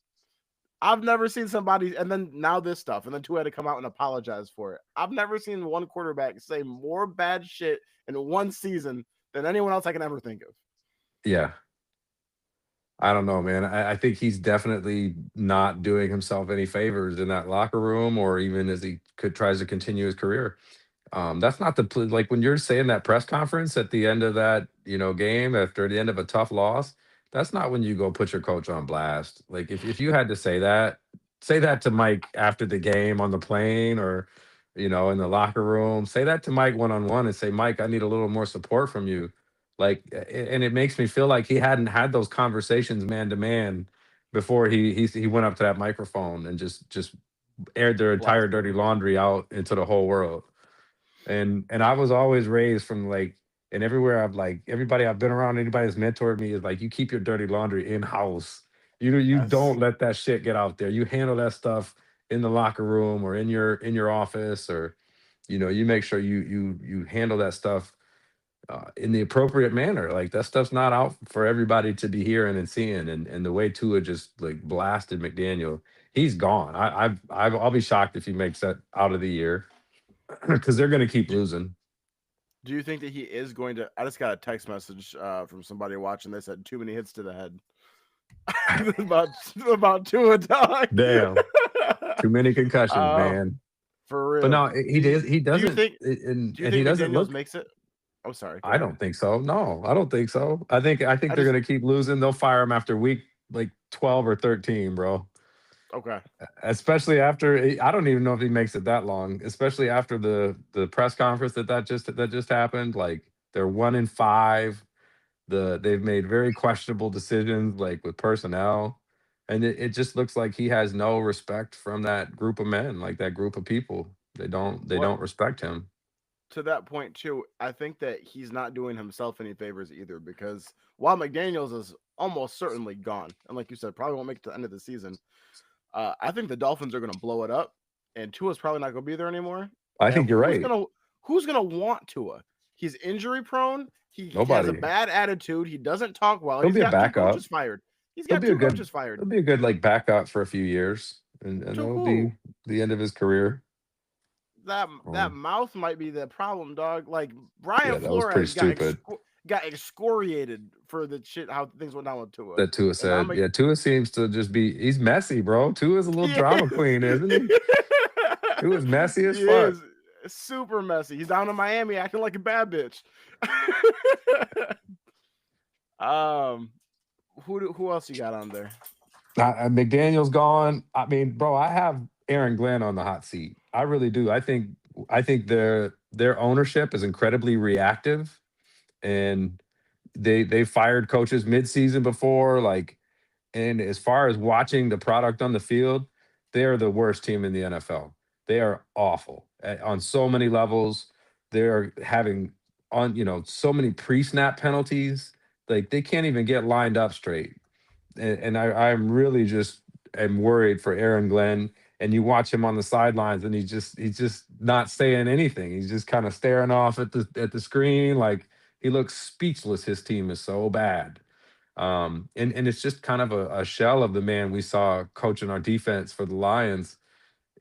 I've never seen somebody, and then now this stuff, and then Tua had to come out and apologize for it. I've never seen one quarterback say more bad shit in one season than anyone else I can ever think of. Yeah. I don't know, man. I think he's definitely not doing himself any favors in that locker room, or even as he tries to continue his career. That's not like when you're saying that press conference at the end of that game after the end of a tough loss. That's not when you go put your coach on blast. Like if you had to say that to Mike after the game on the plane, or in the locker room. Say that to Mike one on one and say, Mike, I need a little more support from you. Like, and it makes me feel like he hadn't had those conversations man to man before he went up to that microphone and just aired their entire Blasted dirty everybody. laundry out into the whole world. And I was always raised from like, and everywhere everybody I've been around, anybody that's mentored me is like, you keep your dirty laundry in house. You Yes. don't let that shit get out there. You handle that stuff in the locker room or in your office, or you make sure you handle that stuff in the appropriate manner. Like that stuff's not out for everybody to be hearing and seeing. And the way Tua just like blasted McDaniel, he's gone. I'll be shocked if he makes that out of the year because they're going to keep Do, losing. do you think that he is going to? I just got a text message from somebody watching this. Had too many hits to the head. about about Tua, dog. Damn, too many concussions, uh, man. for But real. no, he does. He Do you doesn't, think and do you he think doesn't McDaniel's look. makes it? Oh, sorry. Go I ahead. don't think so. No, I don't think so. I think I they're just gonna keep losing. They'll fire him after week like 12 or 13, bro. okay. Especially after I don't even know if he makes it that long. Especially after the press conference that just happened. Like they're 1-5. They've made very questionable decisions like with personnel, and it just looks like he has no respect from that group of men, like that group of people. They What don't respect him. to that point too, I think that he's not doing himself any favors either because while McDaniels is almost certainly gone, and like you said, probably won't make it to the end of the season, I think the Dolphins are going to blow it up, and Tua's probably not going to be there anymore. I And think you're right. who's gonna want Tua? He's injury prone. He has a Nobody. bad attitude. He doesn't talk well. He'll He's be a got two backup. coaches fired. He's He'll got be a two good coaches fired. he'll be a good like backup for a few years, and To it'll who? be the end of his career. That Oh, mouth might be the problem, dog. Like Brian yeah, that was pretty Flores stupid. got excoriated for the shit how things went down with Tua, That Tua and I'm said. like, Yeah, Tua seems to just be he's messy, bro. Tua's a little he drama queen, is. isn't he? Tua's messy as He fuck. is super messy. He's down in Miami acting like a bad bitch. um, who else you got on there? McDaniel's gone. I mean, bro, I have Aaron Glenn on the hot seat. I really do. I think their ownership is incredibly reactive, and they fired coaches mid-season before. Like, and as far as watching the product on the field, they're the worst team in the NFL. They are awful on so many levels. They're having so many pre-snap penalties. Like they can't even get lined up straight, and I'm really just am worried for Aaron Glenn. And you watch him on the sidelines, and he's just not saying anything. He's just kind of staring off at the screen, like he looks speechless. His team is so bad, and it's just kind of a shell of the man we saw coaching our defense for the Lions.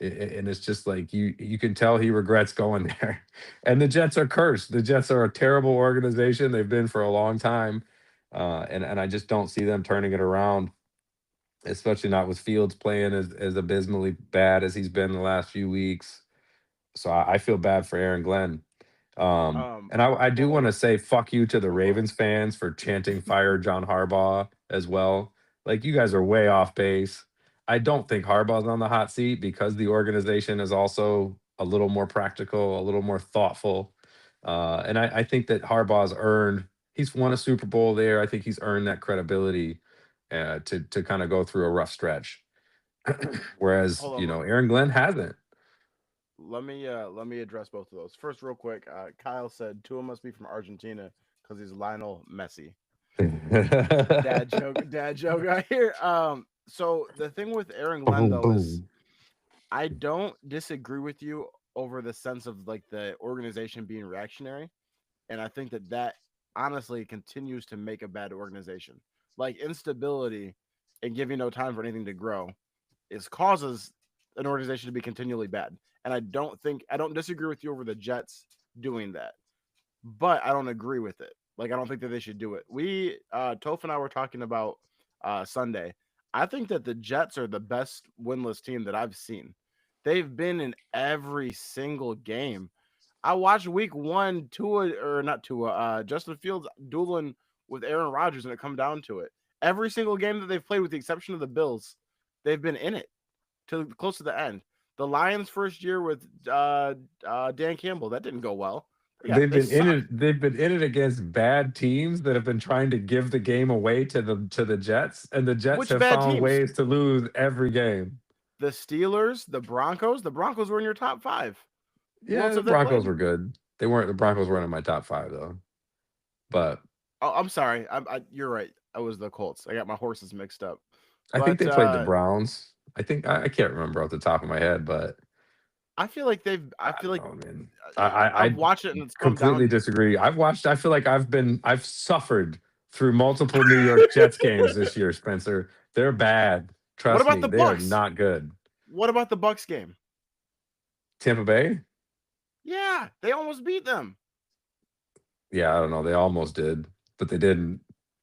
And it's just like you can tell he regrets going there. And the Jets are cursed. The Jets are a terrible organization. They've been for a long time, and I just don't see them turning it around, especially not with Fields playing as abysmally bad as he's been the last few weeks. So I feel bad for Aaron Glenn. And I do want Well, to say fuck you to the go Ravens ahead. fans for chanting fire John Harbaugh as well. Like you guys are way off base. I don't think Harbaugh's on the hot seat because the organization is also a little more practical, a little more thoughtful. And I think that Harbaugh's earned, he's won a Super Bowl there. I think he's earned that credibility to kind of go through a rough stretch. Whereas, Hold on. Aaron Glenn hasn't. Let me address both of those. First, real quick, Kyle said Tua must be from Argentina because he's Lionel Messi. Dad joke right here. So the thing with Aaron Glenn Boom, though is boom. I don't disagree with you over the sense of like the organization being reactionary, and I think that honestly continues to make a bad organization. Like instability and giving no time for anything to grow is causes an organization to be continually bad. And I don't disagree with you over the Jets doing that, but I don't agree with it. Like I don't think that they should do it. Toph and I were talking about Sunday. I think that the Jets are the best winless team that I've seen. They've been in every single game. I watched week one, Tua or not Tua, Justin Fields dueling with Aaron Rodgers, and it come down to it. Every single game that they've played, with the exception of the Bills, they've been in it to close to the end. The Lions' first year with Dan Campbell, that didn't go well. Yeah, They've they been in it. sucked. They've been in it against bad teams that have been trying to give the game away to the Jets, and the Jets Which have bad found teams? ways to lose every game. The Steelers, the Broncos. The Broncos were in your top five. Who Yeah, else the have they Broncos played? were good. They weren't. The Broncos weren't in my top five though. But Oh, I'm sorry. You're right. I was the Colts. I got my horses mixed up. I think But they played the Browns. I think I can't remember off the top of my head, but I feel like they've. I I feel don't like know, man. I I've watched it and it's come completely down. disagree. I've watched. I feel like I've suffered through multiple New York Jets games this year, Spencer. They're bad. What Trust about me, the they are Bucks? not good. What about the Bucks game? Tampa Bay? Yeah, they almost beat them. Yeah, I don't know. They almost did, but they didn't.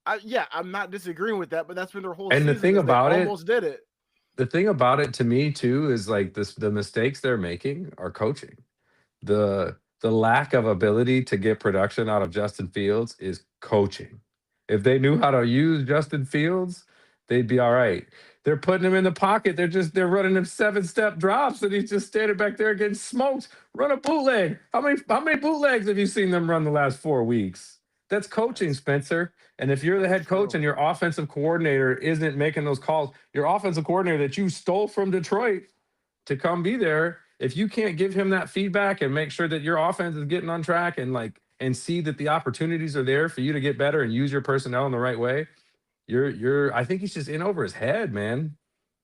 I'm not disagreeing with that, but that's been their whole And the season thing is they about it, almost did it. to me too is like this: the mistakes they're making are coaching. The lack of ability to get production out of Justin Fields is coaching. If they knew how to use Justin Fields, they'd be all right. They're putting him in the pocket. They're running him 7-step drops, and he's just standing back there getting smoked. Run a bootleg. How many bootlegs have you seen them run the last 4 weeks? That's coaching, That's Spencer. And if you're the that's head coach true. and your offensive coordinator isn't making those calls, your offensive coordinator that you stole from Detroit to come be there, if you can't give him that feedback and make sure that your offense is getting on track and see that the opportunities are there for you to get better and use your personnel in the right way, I think he's just in over his head, man.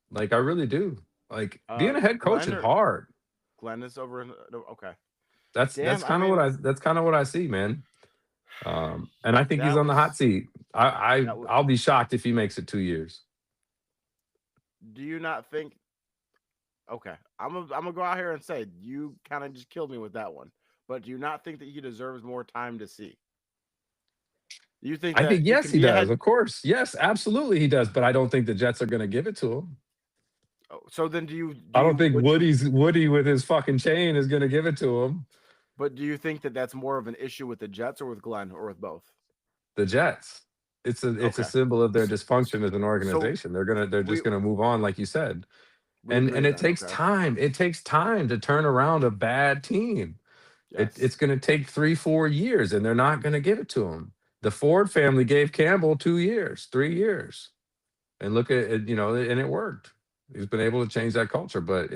Like I really do. Like being a head coach Glenn is or hard. Glenn is over. Okay. That's Damn. I kind of what mean, I see, man. And I think he's that on the hot was seat. that was. I'll be shocked if he makes it 2 years. Do you not think? Okay, I'm gonna go out here and say you kind of just killed me with that one. But do you not think that he deserves more time to see? You think I think that you yes, can he be does. ahead? Of course, yes, absolutely, he does. But I don't think the Jets are going to give it to him. Oh, so then, do you do I don't you think would you? Woody with his fucking chain is going to give it to him. But do you think that that's more of an issue with the Jets or with Glenn or with both? The Jets. It's a Okay, symbol of their so, dysfunction as an so organization. They're we just gonna move on, like you said. we And agree it then. takes Okay, time. It takes time to turn around a bad team. It's yes, gonna take 3-4 years, and they're not gonna give it to him. The Ford family gave Campbell 2 years, 3 years, and look at it, and it worked. He's been able to change that culture, but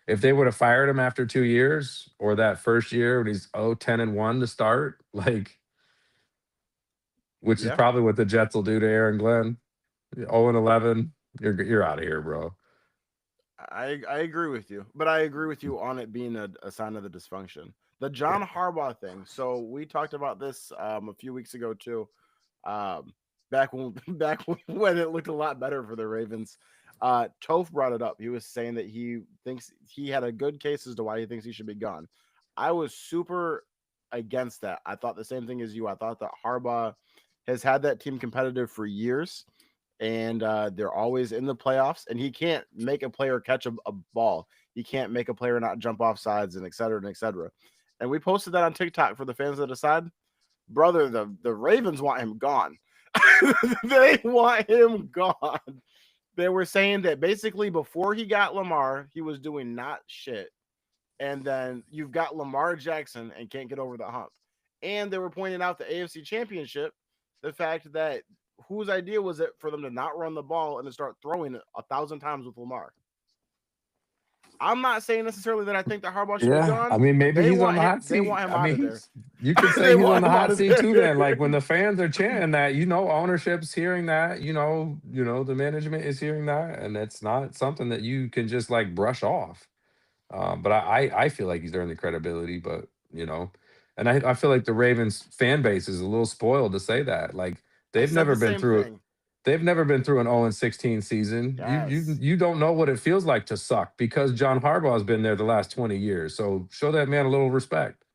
if they would have fired him after 2 years or that first year when he's 10-1 to start, like which is yeah. probably what the Jets will do to Aaron Glenn. 0-11, you're out of here, bro. I agree with you, but I agree with you on it being a sign of the dysfunction. The John Harbaugh thing. So we talked about this a few weeks ago too. Um, back when when it looked a lot better for the Ravens. Toph brought it up. He was saying that he thinks he had a good case as to why he thinks he should be gone. I was super against that. I thought the same thing as you. I thought that Harbaugh has had that team competitive for years, and they're always in the playoffs. And he can't make a player catch a ball. He can't make a player not jump off sides, and et cetera, and et cetera. And we posted that on TikTok for the fans that decide. Brother, the Ravens want him gone. They want him gone. They were saying that basically before he got Lamar, he was doing not shit. And then you've got Lamar Jackson and can't get over the hump. And they were pointing out the AFC Championship, the fact that whose idea was it for them to not run the ball and to start throwing it 1,000 times with Lamar? I'm not saying necessarily that I think that Harbaugh should be Yeah, I gone. mean, maybe They he's on want the him. hot They seat. want him I out mean, of there. you could say They he's on want the him out hot of seat too. Then, there. like when the fans are chanting that, ownership's hearing that, the management is hearing that, and it's not something that you can just like brush off. But I feel like he's earned the credibility, but and I feel like the Ravens fan base is a little spoiled to say that. Like I they've said never the been same through it. thing. They've never been through an 0-16 season. You Yes. you don't know what it feels like to suck because John Harbaugh's been there the last 20 years. So show that man a little respect.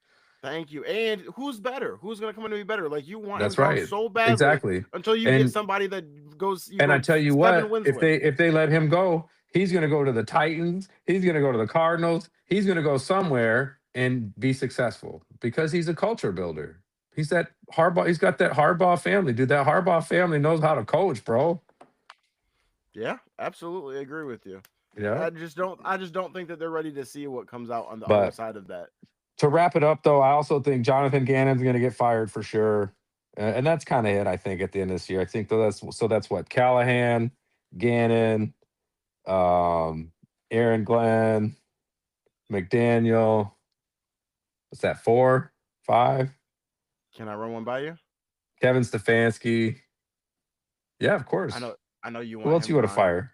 Thank you. And who's better? Who's going to come in to be better? Like you want him That's gone right. so badly Exactly. until you get And somebody that goes you and I go tell you 7 what, wins if with. they let him go, he's going to go to the Titans. He's going to go to the Cardinals. He's going to go somewhere and be successful because he's a culture builder. He's that Harbaugh. He's got that Harbaugh family, dude. That Harbaugh family knows how to coach, bro. Yeah, absolutely agree with you. Yeah. I just don't think that they're ready to see what comes out on the other But side of that. to wrap it up, though, I also think Jonathan Gannon's going to get fired for sure, and that's kind of it. I think at the end of this year, I think that's what Callahan, Gannon, um, Aaron Glenn, McDaniel. What's that? 4, 5. Can I run one by you? Kevin Stefanski. Yeah, of I course. know I know you Who want else him you want to gone. fire?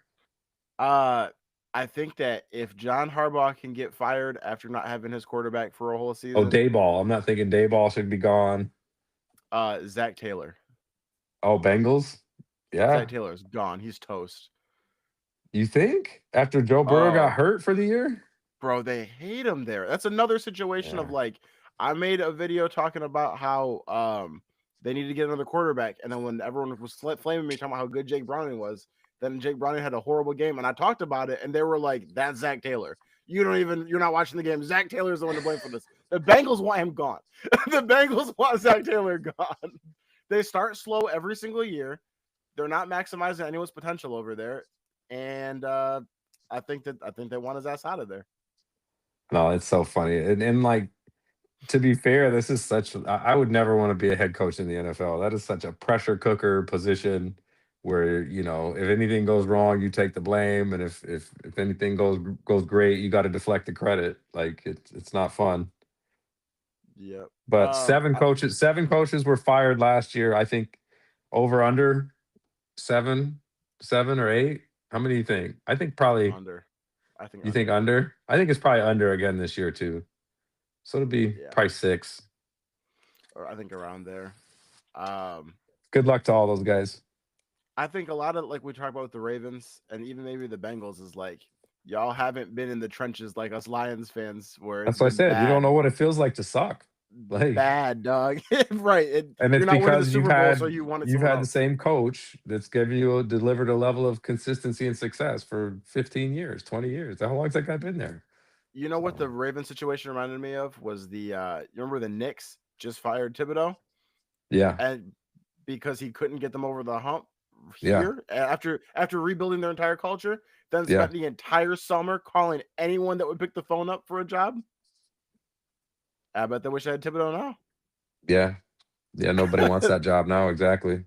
Uh I think that if John Harbaugh can get fired after not having his quarterback for a whole Oh, season, Dayball. I'm not thinking Dayball should be gone. Zach Taylor. Oh, Bengals. Zach Yeah. Taylor's gone. He's toast. You think after Joe Burrow got Oh, hurt for the year? bro, they hate him there. That's another situation of Yeah. like I made a video talking about how They needed to get another quarterback. And then when everyone was flaming me talking about how good Jake Browning was, then Jake Browning had a horrible game, and I talked about it, and they were like, "That's Zach Taylor. You're not watching the game. Zach Taylor is the one to blame for this. The Bengals want him gone. The Bengals want Zach Taylor gone. They start slow every single year. They're not maximizing anyone's potential over there, and I think they want his ass out of there. No, it's so funny. And like, to be fair, this is such, I would never want to be a head coach in the NFL. That is such a pressure cooker position where, if anything goes wrong, you take the blame. And if anything goes great, you got to deflect the credit. Like, it's not fun. Yep. But seven coaches were fired last year. I think over under seven or eight. How many do you think? I think probably. Under. I think You think under. under? I think it's probably under again this year too. So it'll be Yeah. probably 6. Or I think around there. Um, Good luck to all those guys. I think a lot of like we talk about with the Ravens and even maybe the Bengals is like y'all haven't been in the trenches like us Lions fans where it's That's what I been said. You don't bad, know what it feels like to suck. Like, bad dog. Right. and it's You're not winning the because you've Super Bowl, so had you wanted you've someone had the else. same coach that's given you delivered a level of consistency and success for 15 years, 20 years. How long's that guy been there? You know what So the Ravens situation reminded me of was the you remember the Knicks just fired Thibodeau yeah, and because he couldn't get them over the hump yeah, here after rebuilding their entire culture, then yeah, spent the entire summer calling anyone that would pick the phone up for a job. I bet they wish I had Thibodeau yeah, yeah. Nobody wants now. that job now. Exactly.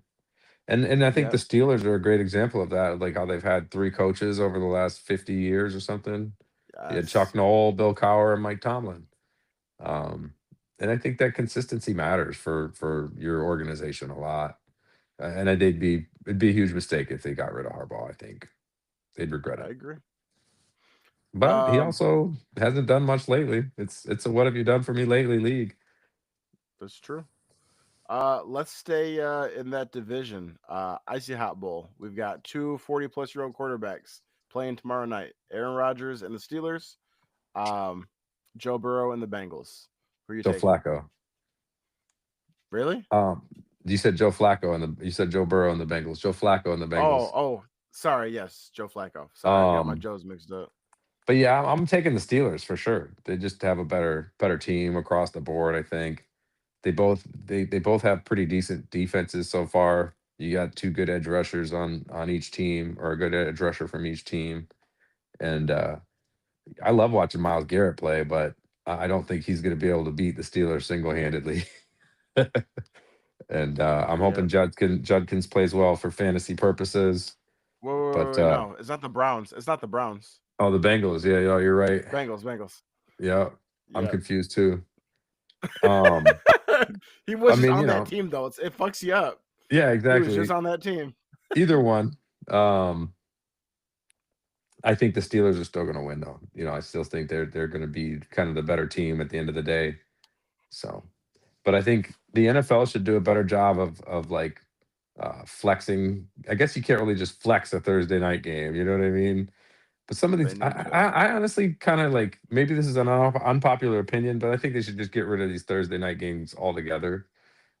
And I think Yeah. the Steelers are a great example of that, like how they've had 3 coaches over the last 50 years or something. You had Chuck Yes. Noll, Bill Cowher, and Mike Tomlin. Um, and I think that consistency matters for your organization a lot. And it'd be a huge mistake if they got rid of Harbaugh. I think they'd regret I it. agree. But he Um, also hasn't done much lately. It's a what have you done for me lately league. that's true. Let's stay in that division. Icy Hot Bowl. We've got two 40-plus-year-old quarterbacks playing tomorrow night. Aaron Rodgers and the Steelers. Um, Joe Burrow and the Bengals. Who are you Joe taking? Flacco. Really? Um, you said Joe Flacco and you said Joe Burrow and the Bengals. Joe Flacco and the Bengals. Oh, sorry. Yes, Joe Flacco. Sorry, I got my Um, Joes mixed up. but yeah, I'm taking the Steelers for sure. They just have a better team across the board. I think they both have pretty decent defenses so far. You got 2 good edge rushers on each team, or a good edge rusher from each team, and I love watching Miles Garrett play, but I don't think he's going to be able to beat the Steelers single handedly. And I'm hoping Yep. Judkins plays well for fantasy purposes. But No, it's not the Browns. It's not the Browns. oh, the Bengals, yeah, yeah, you're right. Bengals. Yeah, I'm Yep. confused too. Um, He I was just mean, on that team though. It fucks you up. yeah, He was just exactly. on that team. Either one. Um, I think the Steelers are still going to win, though. I still think they're going to be kind of the better team at the end of the day. So, but I think the NFL should do a better job of like flexing. I guess you can't really just flex a Thursday night game. You know what I mean? But some of They these, need I, to. I, I honestly kind of like, maybe this is an unpopular opinion, but I think they should just get rid of these Thursday night games altogether.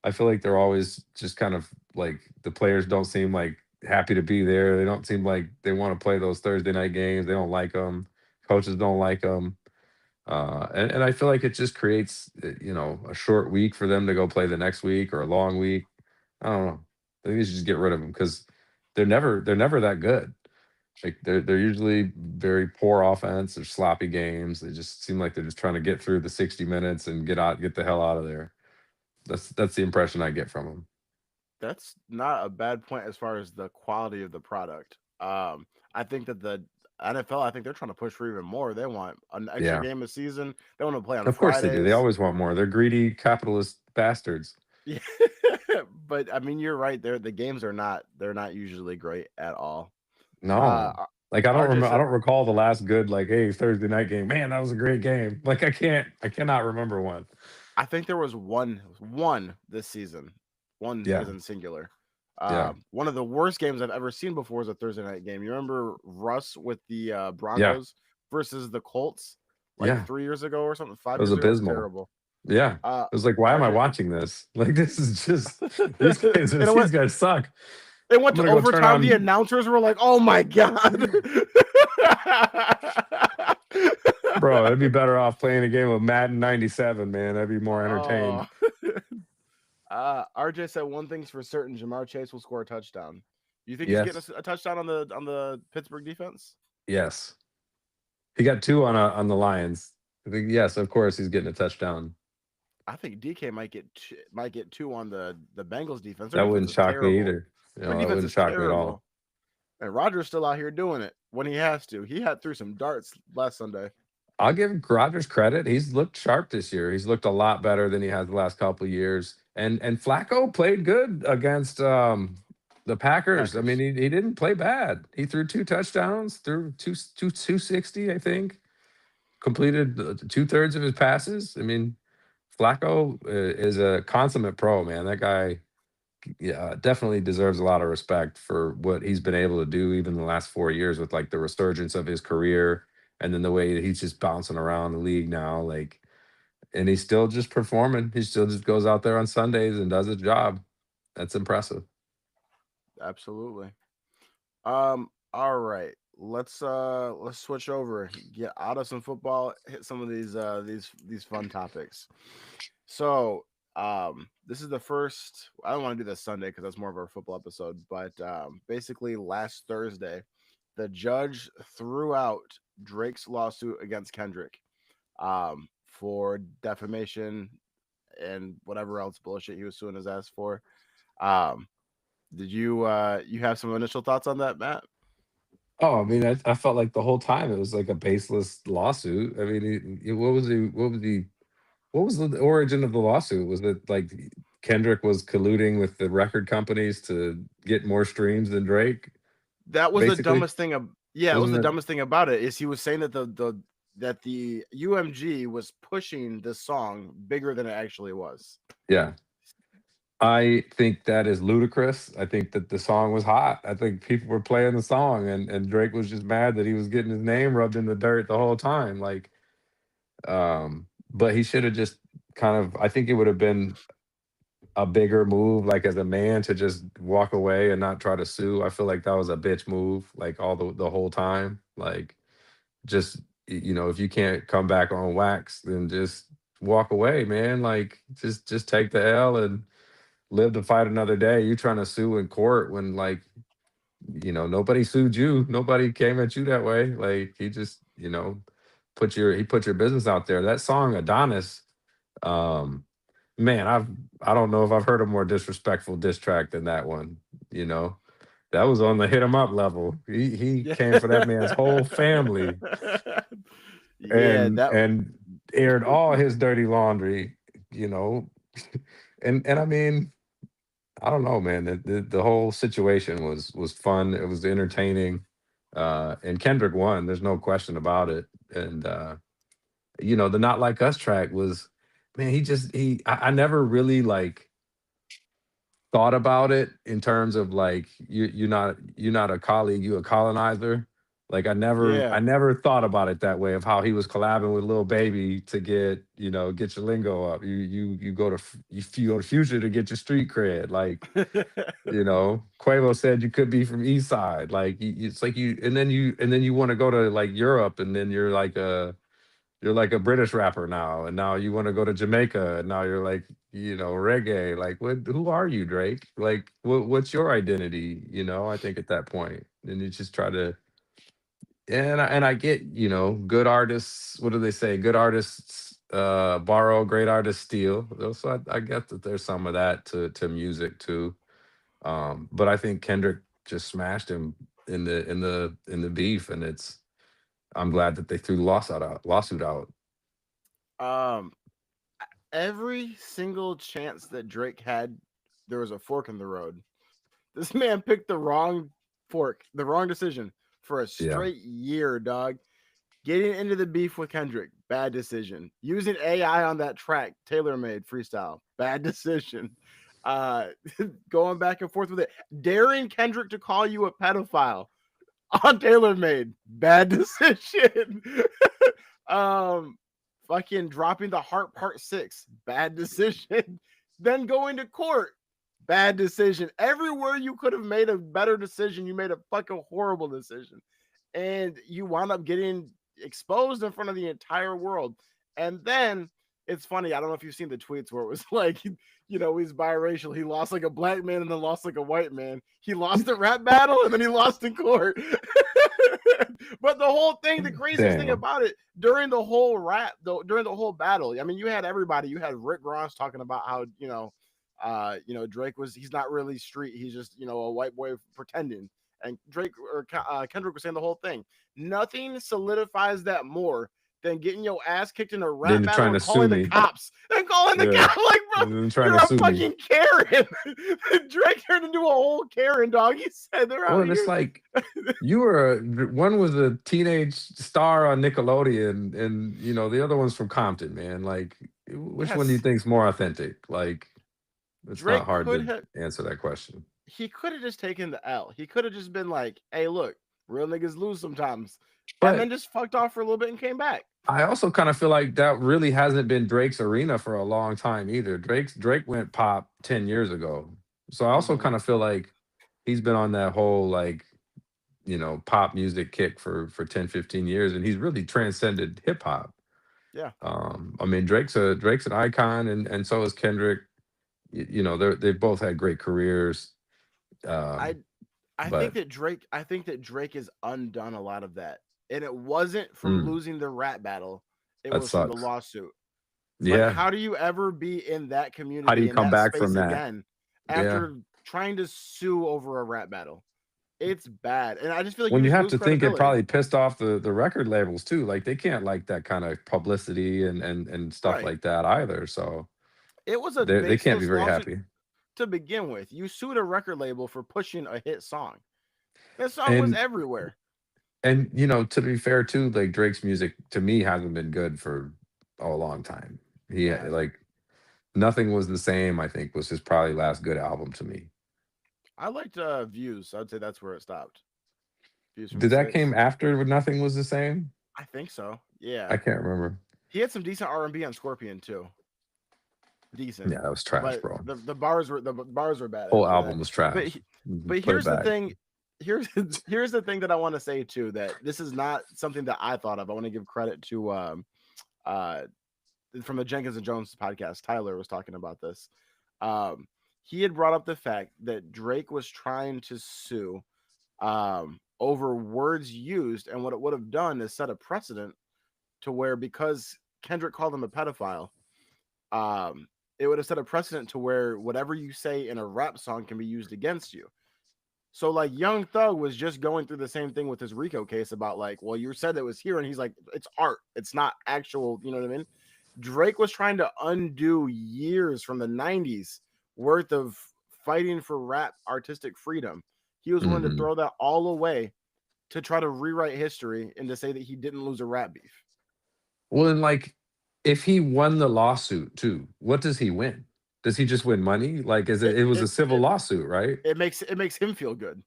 I feel like they're always just kind of like the players don't seem like happy to be there. They don't seem like they want to play those Thursday night games. They don't like them. Coaches don't like them. And I feel like it just creates, a short week for them to go play the next week, or a long week. I don't know. I think they should just get rid of them because they're never that good. Like they're usually very poor offense or sloppy games. They just seem like they're just trying to get through the 60 minutes and get the hell out of there. That's the impression I get from them. That's not a bad point as far as the quality of the product. I think that the NFL, I think they're trying to push for even more. They want an extra Yeah, game a season. They want to play on of course they do. They Fridays. always want more. They're greedy capitalist bastards. Yeah. But I mean, you're right. The games are not. They're not usually great at all. No, Uh, like I don't RJ remember. I said, don't recall the last good like, hey, Thursday night game. Man, that was a great game. Like I cannot remember one. I think there was one this season, one Yeah, as in singular. yeah, One of the worst games I've ever seen before was a Thursday night game. You remember Russ with the yeah, Broncos versus the Colts like yeah. 3 years ago or something, It 5 was years ago? It was abysmal. terrible. Yeah. It was like, why am I RJ, watching this? Like, this is just these guys. and These guys suck. it went I'm to gonna go turn overtime. The on. announcers were like, "Oh my god." Bro, I'd be better off playing a game of Madden '97, man. I'd be more entertained. Oh. RJ said one thing's for certain: Jamar Chase will score a touchdown. You think he's getting Yes, a touchdown on the Pittsburgh defense? yes. He got two on the Lions. I think, yes, of course he's getting a touchdown. I think DK might get two on the Bengals defense. Their That defense wouldn't is shock me terrible. either. You Their know, that defense wouldn't is shock me at all. terrible. And Rodger's still out here doing it when he has to. He had threw some darts last Sunday. I'll give Rodgers credit. He's looked sharp this year. He's looked a lot better than he has the last couple of years. And Flacco played good against the Packers. I mean, Packers. he didn't play bad. He threw two touchdowns, threw 260, I think. Completed 2/3 of his passes. I mean, Flacco is a consummate pro, man. That guy, yeah, definitely deserves a lot of respect for what he's been able to do even the last 4 years with like the resurgence of his career and then the way that he's just bouncing around the league now. Like, and he's still just performing. He still just goes out there on Sundays and does his job. That's impressive. Absolutely. All right. Let's switch over. Get out of some football. Hit some of these fun topics. So this is the first. I don't want to do this Sunday because that's more of our football episode. But basically, last Thursday, the judge threw out Drake's lawsuit against Kendrick for defamation and whatever else bullshit he was suing his ass for. Um, did you have some initial thoughts on that, Matt? Oh, I mean, I felt like the whole time it was like a baseless lawsuit. I mean, what was the origin of the lawsuit? Was it like Kendrick was colluding with the record companies to get more streams than Drake? That was the Basically, dumbest thing. Yeah, it was wasn't the it? dumbest thing about it. Is he was saying that the UMG was pushing this song bigger than it actually was. Yeah. I think that is ludicrous. I think that the song was hot. I think people were playing the song and Drake was just mad that he was getting his name rubbed in the dirt the whole time. Like, but he should have just kind of, I think it would have been a bigger move, like as a man, to just walk away and not try to sue. I feel like that was a bitch move, like all the whole time. Like, just if you can't come back on wax, then just walk away, man. Like, just take the L and live to fight another day. You trying to sue in court when, like, nobody sued you, nobody came at you that way. Like, he just put your business out there. That song Adonis, um man, I don't know if I've heard a more disrespectful diss track than that one. you know that was on the hit 'em up level. He Yeah. came for that man's whole family Yeah, and that aired all his dirty laundry. you know and I mean, I don't know, man. The whole situation was fun. It was entertaining. And Kendrick won. There's no question about it. And the Not Like Us track was, man, I never really like thought about it in terms of like you're not a colleague, you a colonizer. Like, I yeah. never thought about it that way, of how he was collabing with Lil Baby to get your lingo up. You go to you go to Future to get your street cred. Like, Quavo said you could be from East Side. Like, it's like you want to go to like Europe, and then you're like a British rapper now, and now you want to go to Jamaica, and now you're like, reggae. Like, who are you, Drake? Like, what's your identity? I think at that point, and you just try to, and I get, good artists. What do they say? Good artists borrow, great artists steal. So I get that there's some of that to music too. But I think Kendrick just smashed him in the beef, and I'm glad that they threw the lawsuit out. um every single chance that Drake had, there was a fork in the road. This man picked the wrong fork, the wrong decision for a Yeah. straight year, dog. Getting into the beef with Kendrick, bad decision. Using AI on that track, tailor-made freestyle, bad decision. Uh, Going back and forth with it, daring Kendrick to call you a pedophile on tailor-made, bad decision. um, Fucking dropping the Heart Part 6, bad decision. Then going to court, bad decision. Everywhere you could have made a better decision, you made a fucking horrible decision. And you wound up getting exposed in front of the entire world. And then it's funny, I don't know if you've seen the tweets where it was like, he's biracial. He lost like a black man and then lost like a white man. He lost the rap battle and then he lost in court. But the whole thing, the craziest thing about it, during the whole battle, I mean, you had everybody. You had Rick Ross talking about how, Drake he's not really street. He's just, a white boy pretending. And Kendrick was saying the whole thing. Nothing solidifies that more than getting your ass kicked in a rap battle and calling the cops. And calling the cops, like, bro, you're a fucking Karen. Drake turned into a whole Karen, dog. He said they're out here. It's like one was a teenage star on Nickelodeon, and the other one's from Compton, man. Like, which one do you think's more authentic? Like, it's Drake not hard to answer that question. He could have just taken the L. He could have just been like, hey, look, real niggas lose sometimes. And then just fucked off for a little bit and came back. I also kind of feel like that really hasn't been Drake's arena for a long time either. Drake went pop 10 years ago. So I also kind of feel like he's been on that whole, like, pop music kick for 10, 15 years, and he's really transcended hip hop. Yeah. I mean, Drake's an icon, and so is Kendrick. They've both had great careers. I think that Drake has undone a lot of that. And it wasn't from losing the rap battle. It was from the lawsuit. Yeah. Like, how do you ever be in that community? How do you come back from that again after trying to sue over a rap battle? It's bad. And I just feel like you have to think it probably pissed off the record labels too. Like, they can't like that kind of publicity and stuff like that either. So it was they can't be very happy. To begin with, you sued a record label for pushing a hit song. That song was everywhere. And to be fair too, like, Drake's music to me hasn't been good for a long time. Like, Nothing Was the Same, I think, was his probably last good album to me. I liked Views. I'd say that's where it stopped. Did that came after Nothing Was the Same? I think so. Yeah. I can't remember. He had some decent R&B on Scorpion too. Decent. Yeah, that was trash, bro. The bars were bad. Whole album was trash. But here's the thing. Here's the thing that I want to say too, that this is not something that I thought of. I want to give credit to from the Jenkins and Jones podcast. Tyler was talking about this. He had brought up the fact that Drake was trying to sue over words used, and what it would have done is set a precedent to where, because Kendrick called him a pedophile, it would have set a precedent to where whatever you say in a rap song can be used against you. So, like, Young Thug was just going through the same thing with his RICO case about, like, well, you said it was here, and he's like, it's art. It's not actual, you know what I mean? Drake was trying to undo years from the 90s worth of fighting for rap artistic freedom. He was willing to throw that all away to try to rewrite history and to say that he didn't lose a rap beef. Well, and, like, if he won the lawsuit too, what does he win? Does he just win money? Like, it was a civil lawsuit, right? It makes him feel good.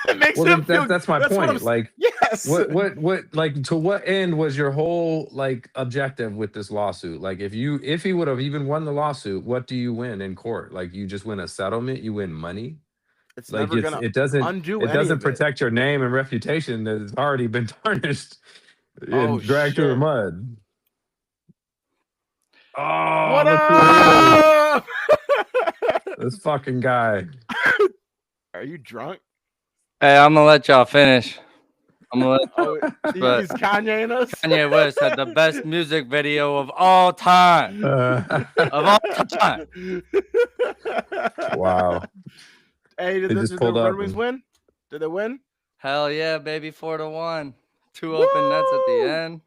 It makes him feel. That's my point. Like, yes. What like, to what end was your whole, like, objective with this lawsuit? Like, if he would have even won the lawsuit, what do you win in court? Like, you just win a settlement, you win money. It's like, never gonna undo. It doesn't protect your name and reputation that has already been tarnished and dragged through the mud. Oh, what up? This fucking guy. Are you drunk? Hey, I'm gonna let y'all finish. I'm gonna he's Kanye in us. Kanye West had the best music video of all time. Of all time. Wow. Hey, did the Red Wings win? Did they win? Hell yeah, baby, 4-1. 2 open nets at the end.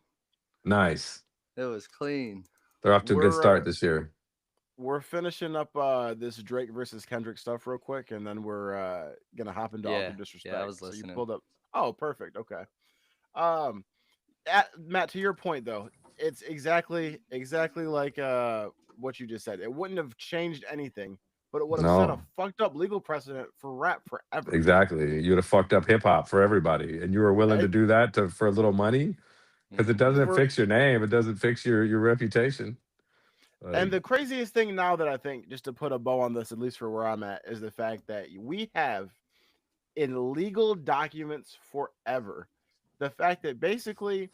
Nice. It was clean. They're off to a good start this year. We're finishing up this Drake versus Kendrick stuff real quick, and then we're gonna hop into all the disrespect. Yeah, I was listening. So you pulled up. Oh, perfect. Okay. Matt, to your point though, it's exactly like what you just said. It wouldn't have changed anything, but it would have set a fucked up legal precedent for rap forever. Exactly. You would have fucked up hip hop for everybody, and you were willing to do that for a little money. Because it doesn't fix your name. It doesn't fix your reputation. And the craziest thing now that I think, just to put a bow on this, at least for where I'm at, is the fact that we have in legal documents forever the fact that basically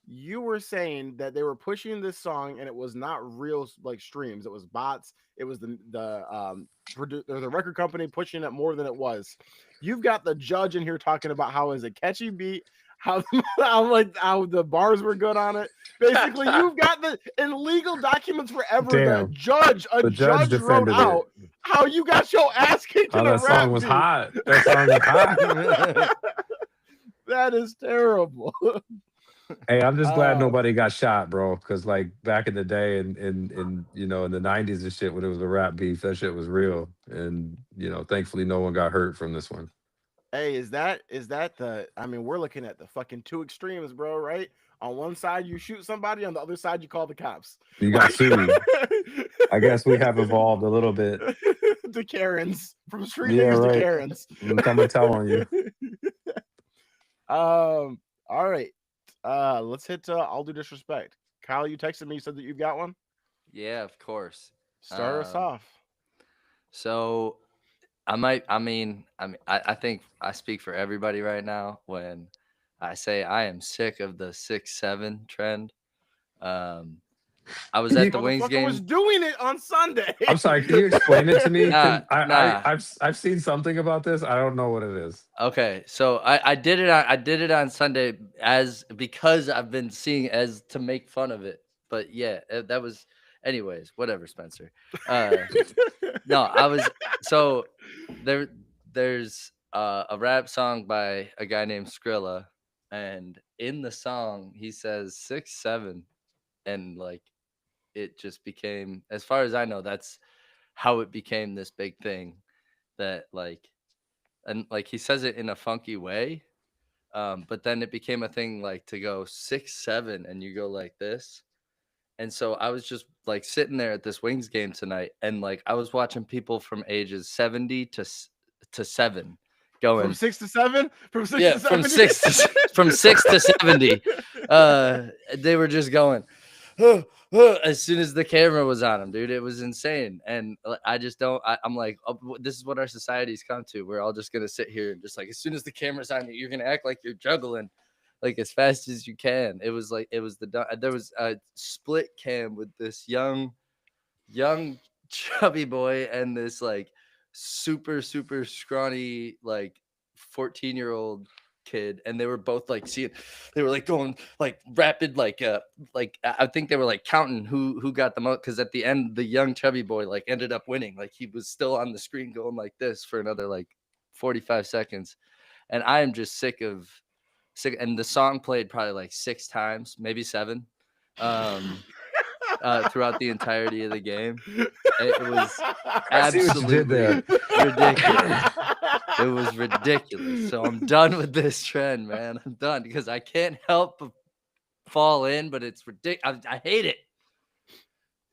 you were saying that they were pushing this song and it was not real like streams, it was bots, it was the record company pushing it more than it was. You've got the judge in here talking about how it's a catchy beat, how the bars were good on it. Basically, you've got the in legal documents forever. Damn. The judge wrote out how you got your ass kicked in a rap song was beat. hot. That song was hot. That is terrible. Hey, I'm just glad nobody got shot, bro. Because like back in the day, in in the '90s and shit, when it was a rap beef, that shit was real. And thankfully, no one got hurt from this one. Hey, is that the? I mean, we're looking at the fucking two extremes, bro. Right? On one side, you shoot somebody. On the other side, you call the cops. You got sued. I guess we have evolved a little bit. The Karens from street niggas to Karens. I'm gonna tell on you. All right. Let's hit All Due Disrespect. Kyle, you texted me. You said that you've got one. Yeah, of course. Start us off. So I think I speak for everybody right now when I say I am sick of the 6'7" trend. I was at the Wings game. I was doing it on Sunday. I'm sorry. Can you explain it to me? Nah. I've seen something about this. I don't know what it is. Okay, so I did it on Sunday because I've been seeing as to make fun of it. But yeah, that was anyways. Whatever, Spencer. No, I was so there's a rap song by a guy named Skrilla, and in the song he says 6'7", and like it just became, as far as I know, that's how it became this big thing. That like he says it in a funky way, but then it became a thing like to go 6'7" and you go like this. And so I was just like sitting there at this Wings game tonight, and like I was watching people from ages 70 to 7 going from 6 to 7, from 6 to 70? from 6 to 70. They were just going as soon as the camera was on them, dude. It was insane. And I just don't. I'm like, this is what our society's come to. We're all just gonna sit here and just like, as soon as the camera's on you, you're gonna act like you're juggling like as fast as you can. There was a split cam with this young chubby boy and this like super scrawny like 14-year-old kid, and they were both like they were like going like rapid like I think they were like counting who got the most, because at the end the young chubby boy like ended up winning. Like he was still on the screen going like this for another like 45 seconds, and I am just sick. And the song played probably like 6 times, maybe 7, throughout the entirety of the game. It was absolutely ridiculous. It was ridiculous. So I'm done with this trend, man. I'm done because I can't help but fall in, but it's ridiculous. I hate it.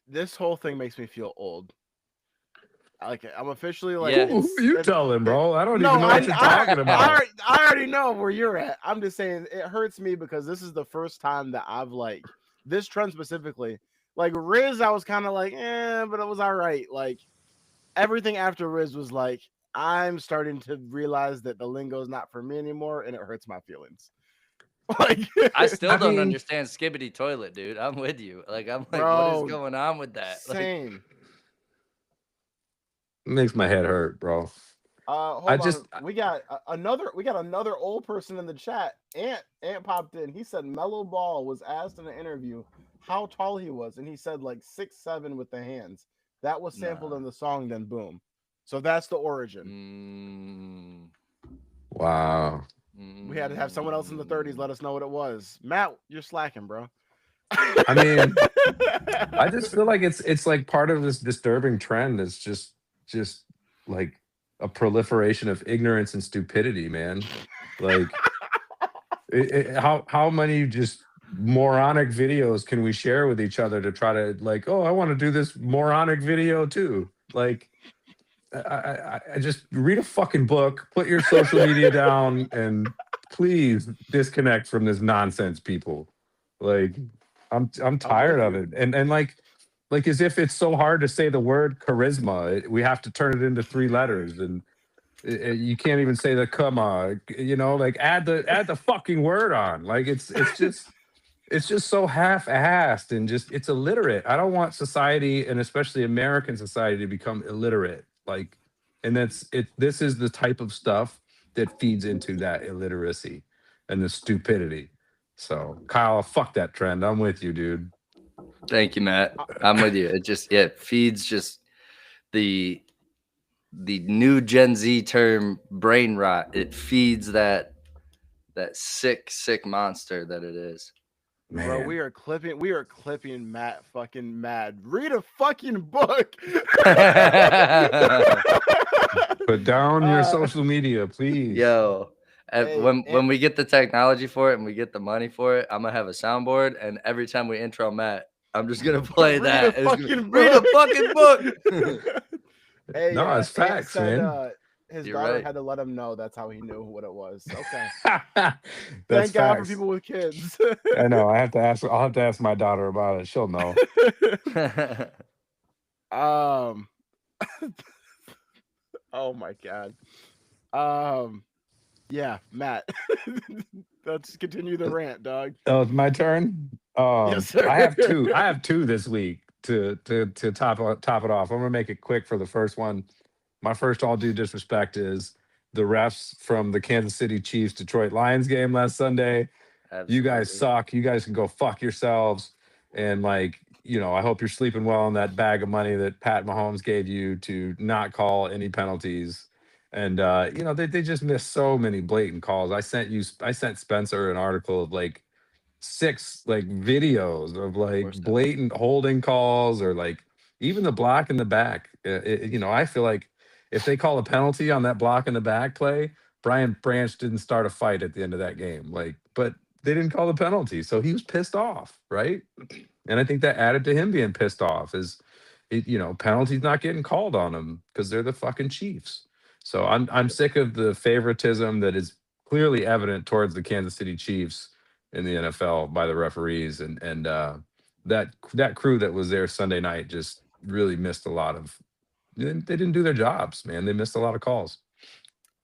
This whole thing makes me feel old. Like I'm officially like, Yeah. You tell him, bro. I don't even know what you're talking about. I already know where you're at. I'm just saying it hurts me because this is the first time that I've like this trend specifically. Like Riz, I was kind of like, but it was all right. Like everything after Riz was like, I'm starting to realize that the lingo is not for me anymore, and it hurts my feelings. Like I still don't understand skibbity toilet, dude. I'm with you. Like I'm like, bro, what is going on with that? Same. Like, makes my head hurt, bro. Hold on. We got another old person in the chat. Ant popped in. He said Mellow Ball was asked in an interview how tall he was, and he said like 6'7" with the hands. That was sampled in the song. Then boom. So that's the origin. Wow. We had to have someone else in the 30s let us know what it was. Matt, you're slacking, bro. I mean, I just feel like it's like part of this disturbing trend. It's just like a proliferation of ignorance and stupidity, man. Like how many just moronic videos can we share with each other to try to like, I want to do this moronic video too. Like I just read a fucking book, put your social media down, and please disconnect from this nonsense, people. Like, I'm I'm tired with of you. it, and like as if it's so hard to say the word charisma. We have to turn it into 3 letters, and you can't even say the comma. Like add the fucking word on. Like it's just so half-assed and just it's illiterate. I don't want society, and especially American society, to become illiterate. Like, and that's it. This is the type of stuff that feeds into that illiteracy and the stupidity. So, Kyle, fuck that trend. I'm with you, dude. Thank you, Matt. I'm with you. It just it feeds just the new Gen Z term brain rot. It feeds that sick monster that it is. Bro, Man, we are clipping Matt fucking mad. Read a fucking book. put down your uh, social media, please. Yo, hey, when we get the technology for it and we get the money for it, I'm gonna have a soundboard, and every time we intro Matt, I'm just gonna play read a that. It's gonna, fucking read a book. fucking book. Hey, No, it's Ant facts, said man. his You're daughter right. had to let him know. That's how he knew what it was. Okay. That's Thank God for facts. people with kids. I know. I have to ask. I'll have to ask my daughter about it. She'll know. um. Oh my God. Yeah, Matt. Let's continue the rant, dog. Oh, it's my turn. Yes, sir. I have two. I have two this week to top it off. I'm gonna make it quick for the first one. My first all due disrespect is the refs from the Kansas City Chiefs Detroit Lions game last Sunday. You guys Absolutely. suck. You guys can go fuck yourselves. And like, I hope you're sleeping well on that bag of money that Pat Mahomes gave you to not call any penalties. And they just missed so many blatant calls. I sent Spencer an article of like 6 like videos of Of like course not. blatant holding calls, or like even the block in the back. I feel like if they call a penalty on that block in the back play, Brian Branch didn't start a fight at the end of that game. Like, but they didn't call the penalty, so he was pissed off, right? And I think that added to him being pissed off. Penalties not getting called on him because they're the fucking Chiefs. So I'm sick of the favoritism that is clearly evident towards the Kansas City Chiefs in the NFL by the referees, and that crew that was there Sunday night just really missed a lot of. They didn't do their jobs, man. They missed a lot of calls.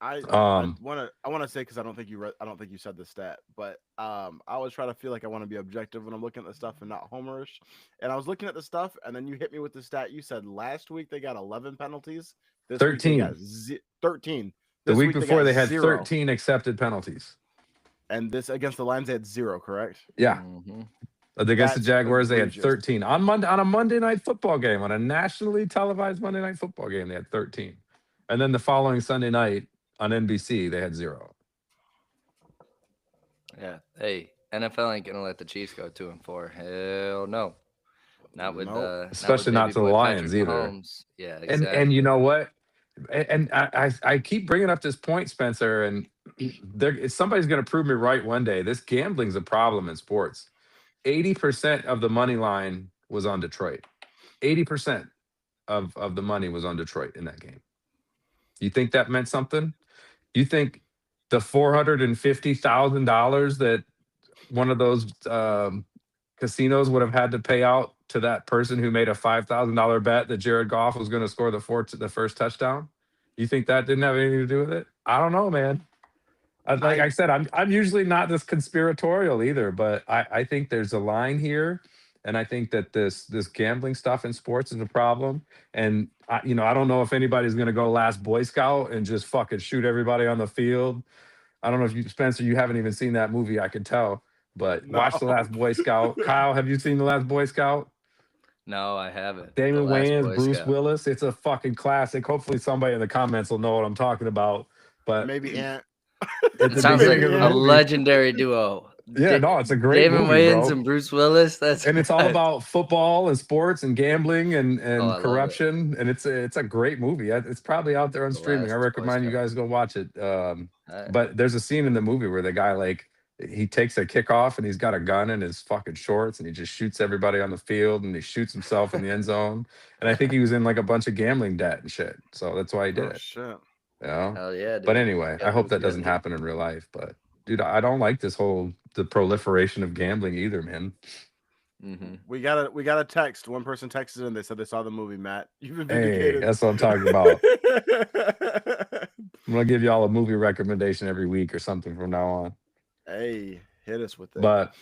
I Um, wanna say, because I don't think you said the stat, but I always try to feel like I want to be objective when I'm looking at the stuff and not homerish. And I was looking at the stuff, and then you hit me with the stat. You said last week they got 11 penalties. This week they got 13. 13. The This week week they before got they had 0. 13 accepted penalties. And this against the Lions they had 0. Correct? Yeah. Mhm. Against the That's Jaguars, they had egregious. 13 on a Monday night football game, on a nationally televised Monday night football game. They had 13, and then the following Sunday night on NBC, they had 0. Yeah. Hey, NFL ain't gonna let the Chiefs go 2-4. Hell no. Not with Nope. not with Especially not baby to the boy Lions Patrick either. Mahomes. Yeah, And you exactly. know what? And I keep bringing up this point, Spencer, and somebody's going to prove me right one day. This gambling's a problem in sports. 80% of the money line was on Detroit. 80% of the money was on Detroit in that game. You think that meant something? You think the $450,000 that one of those casinos would have had to pay out to that person who made a $5,000 bet that Jared Goff was going to score the first touchdown? You think that didn't have anything to do with it? I don't know, man. Like I I said, I'm usually not this conspiratorial either, but I think there's a line here, and I think that this gambling stuff in sports is a problem. And I don't know if anybody's going to go last Boy Scout and just fucking shoot everybody on the field. I don't know if you, Spencer, you haven't even seen that movie. I can tell, but no. watch the Last Boy Scout. Kyle, have you seen the Last Boy Scout? No, I haven't. The Damon last Wayans, Boy Bruce Scout. Willis. It's a fucking classic. Hopefully, somebody in the comments will know what I'm talking about. But Maybe Ant. at It the sounds like beginning Maybe of the a Ant. movie, legendary duo. yeah, no, it's a great Damon movie, Wayans bro. and Bruce Willis. That's And it's all about football and sports and gambling and oh, and I love it. corruption. And it's a great movie. It's probably out there on The streaming. I last Boy recommend you Scout. guys go watch it. All right. But there's a scene in the movie where the guy, like, he takes a kickoff and he's got a gun in his fucking shorts and he just shoots everybody on the field and he shoots himself in the end zone. And I think he was in like a bunch of gambling debt and shit. So that's why he did Oh it. shit. You know? Hell yeah, But dude. anyway, I hope Gambling's that good. doesn't happen in real life. But dude, I don't like this whole the proliferation of gambling either, man. Mm-hmm. We got a text. One person texted in. They said they saw the movie. Matt, you've been Hey, vindicated. that's what I'm talking about. I'm gonna give y'all a movie recommendation every week or something from now on. Hey, hit us with it. But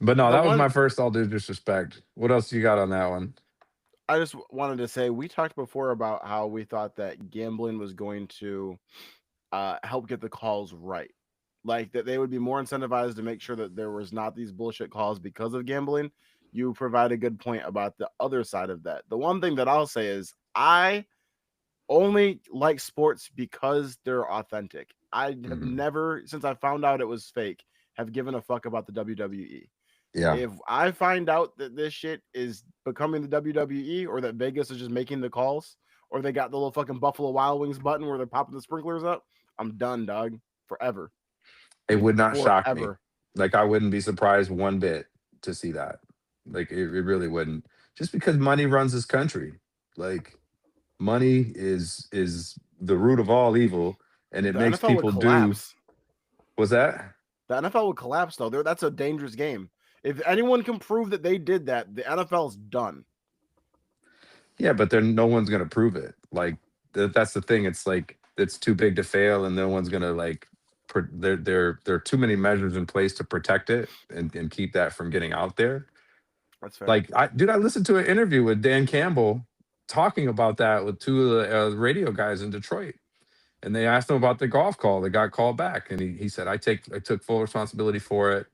no, The that was one my first all due disrespect. What else you got on that one? I just wanted to say, we talked before about how we thought that gambling was going to help get the calls right. Like that they would be more incentivized to make sure that there was not these bullshit calls because of gambling. You provide a good point about the other side of that. The one thing that I'll say is I only like sports because they're authentic. I have Mhm. never, since I found out it was fake, have given a fuck about the WWE. Yeah. If I find out that this shit is becoming the WWE or that Vegas is just making the calls or they got the little fucking Buffalo Wild Wings button where they're popping the sprinklers up, I'm done, dog. Forever. I It mean, would not shock me. forever. Like I wouldn't be surprised one bit to see that. Like it really wouldn't. Just because money runs this country. Like money is the root of all evil, and it The makes NFL would people do. collapse. Was that? The NFL would collapse, though. That's a dangerous game. If anyone can prove that they did that, the NFL's done. Yeah, but then no one's gonna prove it. Like that's the thing. It's like it's too big to fail, and no one's gonna like. There are too many measures in place to protect it and keep that from getting out there. That's fair. Like I listened to an interview with Dan Campbell talking about that with two of the radio guys in Detroit, and they asked him about the golf call that got called back, and he said I took full responsibility for it.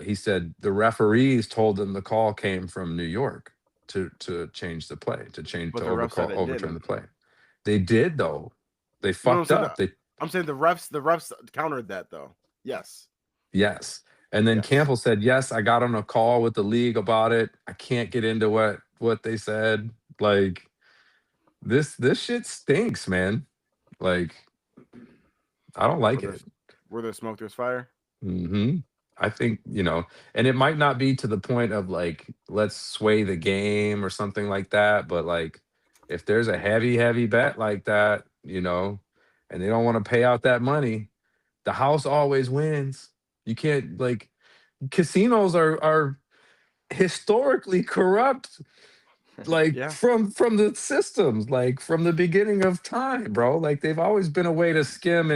He said the referees told them the call came from New York to change the play, But to the ref said it overturn the didn't. play. They did though. They No, I'm fucked saying up. They I'm saying the refs countered that though. Yes. Yes. And then Yes. Campbell said, "Yes, I got on a call with the league about it. I can't get into what they said. Like this shit stinks, man. Like I don't Where like it." there's where there's smoke, there's fire. Hmm. I think, and it might not be to the point of like let's sway the game or something like that, but like if there's a heavy bet like that, and they don't want to pay out that money, the house always wins. You can't like casinos are historically corrupt, like Yeah. from the systems, like from the beginning of time, bro. Like they've always been a way to skim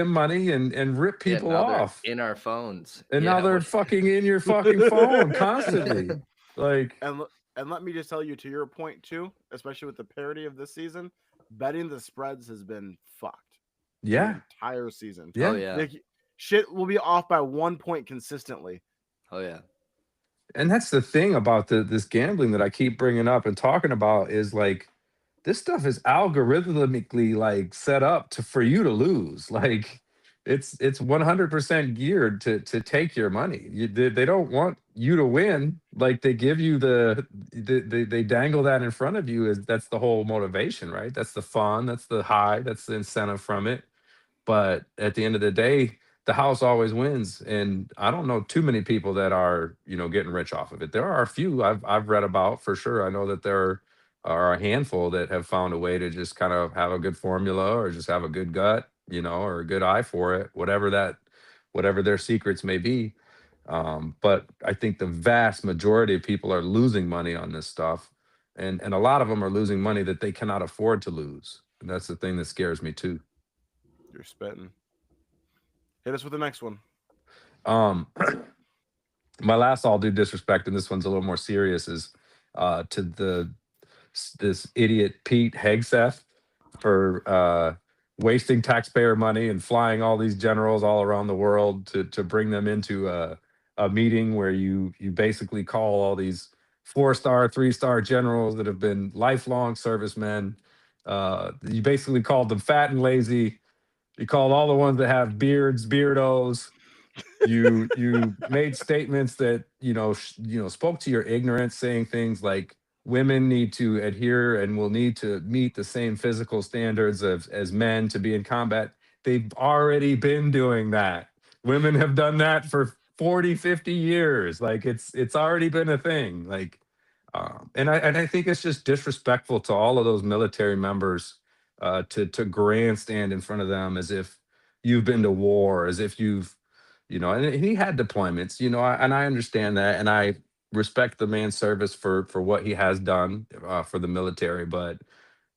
money and rip Yeah, people now they're off, in our phones. and now Yeah, they're what? fucking in your fucking phone constantly. Like And let me just tell you, to your point too, especially with the parity of this season, betting the spreads has been fucked the yeah, entire season. Oh yeah. yeah. Like, shit will be off by 1 point consistently. Oh yeah. And that's the thing about this gambling that I keep bringing up and talking about is like this stuff is algorithmically like set up for you to lose. Like it's 100% geared to take your money. They don't want you to win. Like they give you they dangle that in front of you. Is That's the whole motivation, right? That's the fun. That's the high. That's the incentive from it. But at the end of the day, the house always wins, and I don't know too many people that are getting rich off of it. There are a few I've read about for sure. I know that there are a handful that have found a way to just kind of have a good formula or just have a good gut, or a good eye for it, whatever their secrets may be. But I think the vast majority of people are losing money on this stuff, and a lot of them are losing money that they cannot afford to lose. And that's the thing that scares me too. You're spitting. Hit us with the next one. Um, my last all due disrespect, and this one's a little more serious, is to this idiot Pete Hegseth for wasting taxpayer money and flying all these generals all around the world to bring them into a meeting where you basically call all these 4-star, 3-star generals that have been lifelong servicemen. You basically called them fat and lazy. You called all the ones that have beards, beardos. You made statements that spoke to your ignorance, saying things like women need to adhere and will need to meet the same physical standards as men to be in combat. They've already been doing that. Women have done that for 40, 50 years. Like it's already been a thing. Like and I think it's just disrespectful to all of those military members to grandstand in front of them as if you've been to war, as if you've and he had deployments, and I understand that, and I respect the man's service for what he has done for the military, but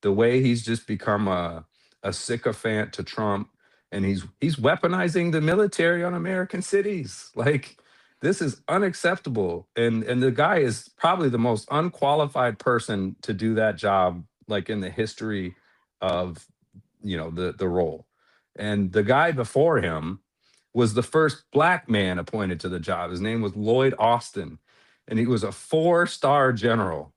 the way he's just become a sycophant to Trump, and he's weaponizing the military on American cities. Like, this is unacceptable, and the guy is probably the most unqualified person to do that job, like in the history of the role. And the guy before him was the first black man appointed to the job. His name was Lloyd Austin, and he was a 4-star general.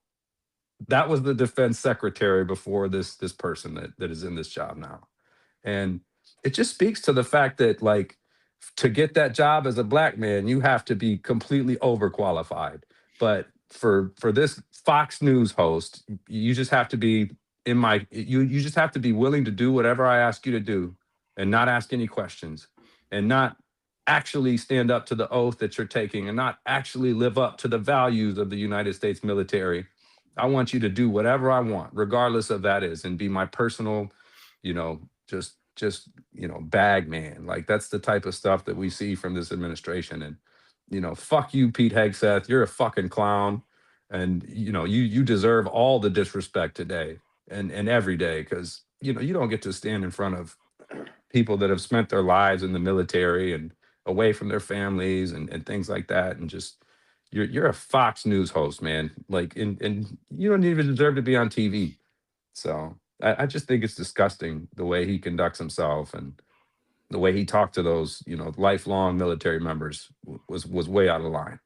That was the defense secretary before this person that is in this job now. And it just speaks to the fact that, like, to get that job as a black man, you have to be completely overqualified. But for this Fox News host, you just have to be you just have to be willing to do whatever I ask you to do, and not ask any questions, and not actually stand up to the oath that you're taking, and not actually live up to the values of the United States military. I want you to do whatever I want, regardless of that is, and be my personal, just bag man. Like, that's the type of stuff that we see from this administration. And fuck you, Pete Hegseth. You're a fucking clown, and you deserve all the disrespect today and every day, because you don't get to stand in front of people that have spent their lives in the military and away from their families and things like that, and just you're a Fox News host, man. Like, and you don't even deserve to be on TV. So I just think it's disgusting the way he conducts himself, and the way he talked to those, lifelong military members was way out of line.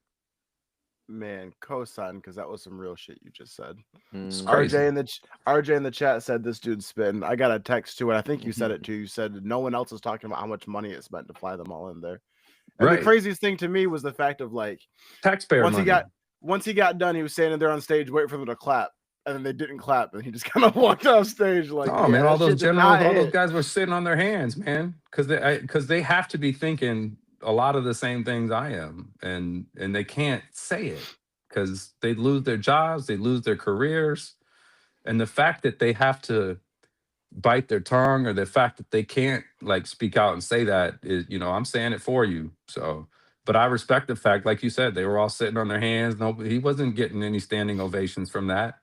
Man, cosign, because that was some real shit you just said. It's crazy. RJ in the chat said this dude's spitting. I got a text too, and I think you said it too. You said no one else is talking about how much money it spent to fly them all in there. And Right. the craziest thing to me was the fact of, like, Taxpayer once money. he got done, he was standing there on stage waiting for them to clap, and then they didn't clap, and he just kind of walked off stage like, Oh, man, all those generals, all those guys were sitting on their hands, man, because they have to be thinking a lot of the same things I am, and they can't say it because they'd lose their jobs, they lose their careers, and the fact that they have to bite their tongue, or the fact that they can't, like, speak out and say that is, I'm saying it for you. So, but I respect the fact, like you said, they were all sitting on their hands. No, he wasn't getting any standing ovations from that.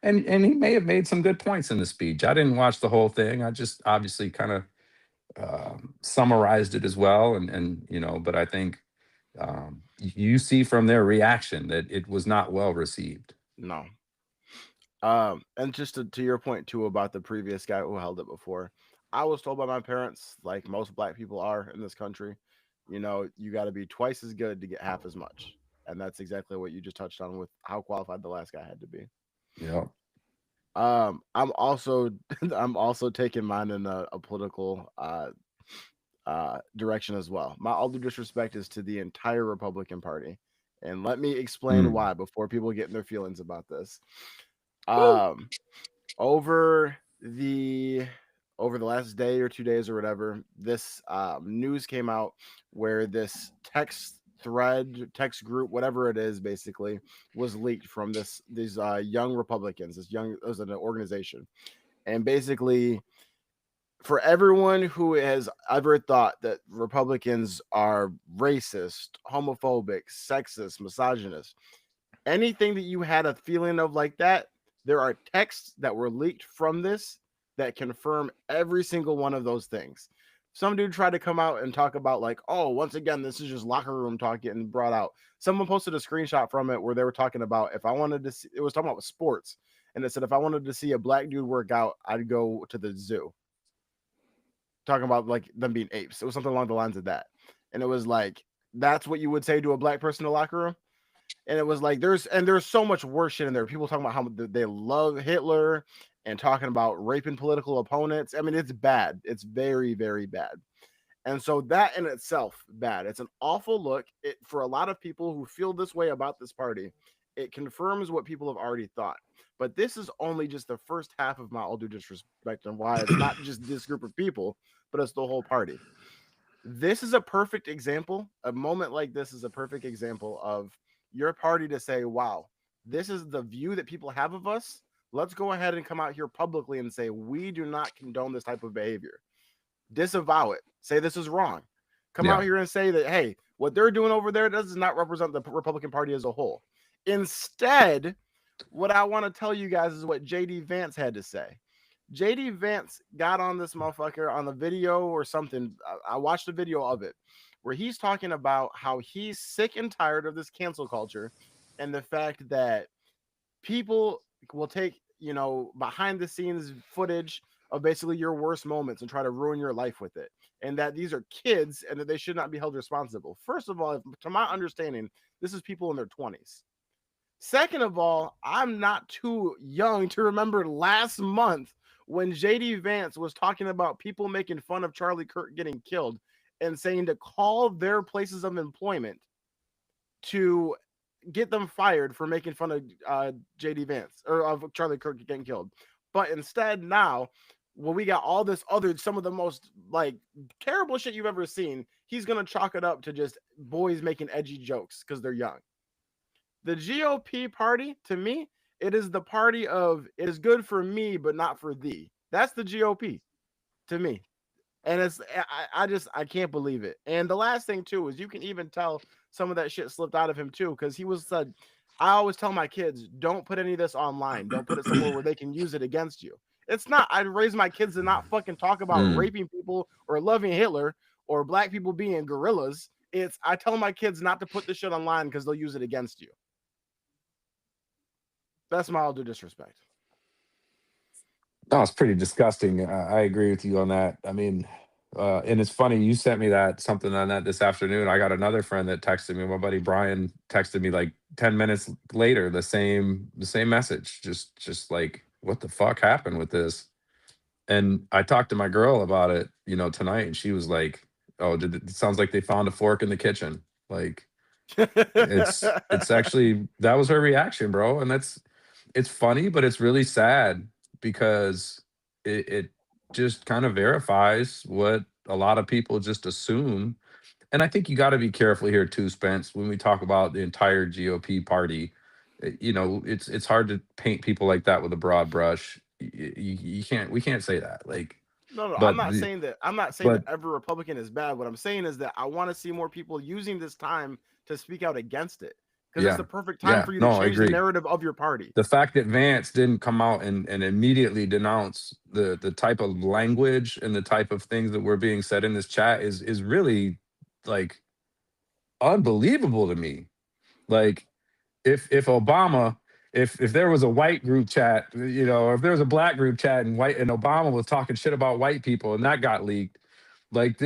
And he may have made some good points in the speech. I didn't watch the whole thing. I just obviously kind of summarized it as well. And but I think you see from their reaction that it was not well received. No. And just to your point too about the previous guy who held it before, I was told by my parents, like most black people are in this country, you got to be twice as good to get half as much, and that's exactly what you just touched on with how qualified the last guy had to be. Yeah. I'm also taking mine in a political direction as well. My all due disrespect is to the entire Republican Party, and let me explain why before people get in their feelings about this. Over the last day or 2 days or whatever, this news came out where this text group, whatever it is, basically was leaked from these young Republicans. It was an organization, and basically, for everyone who has ever thought that Republicans are racist, homophobic, sexist, misogynist, anything that you had a feeling of like that, there are texts that were leaked from this that confirm every single one of those things. Some dude tried to come out and talk about, like, oh, once again, this is just locker room talk getting brought out. Someone posted a screenshot from it where they were talking about, if I wanted to see, it was talking about sports, and it said, if I wanted to see a black dude work out, I'd go to the zoo. Talking about, like, them being apes. It was something along the lines of that. And it was like, that's what you would say to a black person in the locker room? And it was like, there's so much worse shit in there. People talking about how they love Hitler and talking about raping political opponents. I mean, it's bad. It's very, very bad. And so that in itself, bad. It's an awful look. For a lot of people who feel this way about this party, it confirms what people have already thought. But this is only just the first half of my all due disrespect and why it's not just this group of people, but it's the whole party. This is a perfect example. A moment like this is a perfect example of your party to say, wow, this is the view that people have of us. Let's go ahead and come out here publicly and say, we do not condone this type of behavior. Disavow it. Say this is wrong. come out here and say that, hey, what they're doing over there does not represent the Republican Party as a whole. Instead, what I want to tell you guys is what JD Vance had to say. JD Vance got on this motherfucker on the video or something. I watched a video of it where he's talking about how he's sick and tired of this cancel culture and the fact that people will take, behind the scenes footage of basically your worst moments and try to ruin your life with it. And that these are kids and that they should not be held responsible. First of all, to my understanding, this is people in their 20s. Second of all, I'm not too young to remember last month when JD Vance was talking about people making fun of Charlie Kirk getting killed and saying to call their places of employment to get them fired for making fun of JD Vance or of Charlie Kirk getting killed. But instead now, when we got all this other, some of the most like terrible shit you've ever seen, he's going to chalk it up to just boys making edgy jokes because they're young. The GOP party, to me, it is the party of it is good for me, but not for thee. That's the GOP to me. And it's, I can't believe it. And the last thing too is you can even tell some of that shit slipped out of him too, because he was said, I always tell my kids, don't put any of this online. Don't put it somewhere where they can use it against you. It's not, I'd raise my kids to not fucking talk about raping people or loving Hitler or black people being gorillas. It's, I tell my kids not to put this shit online because they'll use it against you. That's mild to disrespect. No, it's pretty disgusting. I agree with you on that. I mean, and it's funny, you sent me something on that this afternoon. I got another friend that texted me. My buddy Brian texted me like 10 minutes later, the same message. Just like, what the fuck happened with this? And I talked to my girl about it, tonight, and she was like, "Oh, it sounds like they found a fork in the kitchen." Like, it's actually, that was her reaction, bro. And it's funny, but it's really sad because it just kind of verifies what a lot of people just assume. And I think you got to be careful here too, Spence, when we talk about the entire GOP party. It's hard to paint people like that with a broad brush. You can't, we can't say that. Like, No, but I'm not saying that every Republican is bad. What I'm saying is that I want to see more people using this time to speak out against it. Because it's the perfect time for you to change the narrative of your party. The fact that Vance didn't come out and immediately denounce the type of language and the type of things that were being said in this chat is really like unbelievable to me. Like, if Obama, if there was a white group chat, or if there was a black group chat and Obama was talking shit about white people and that got leaked, like,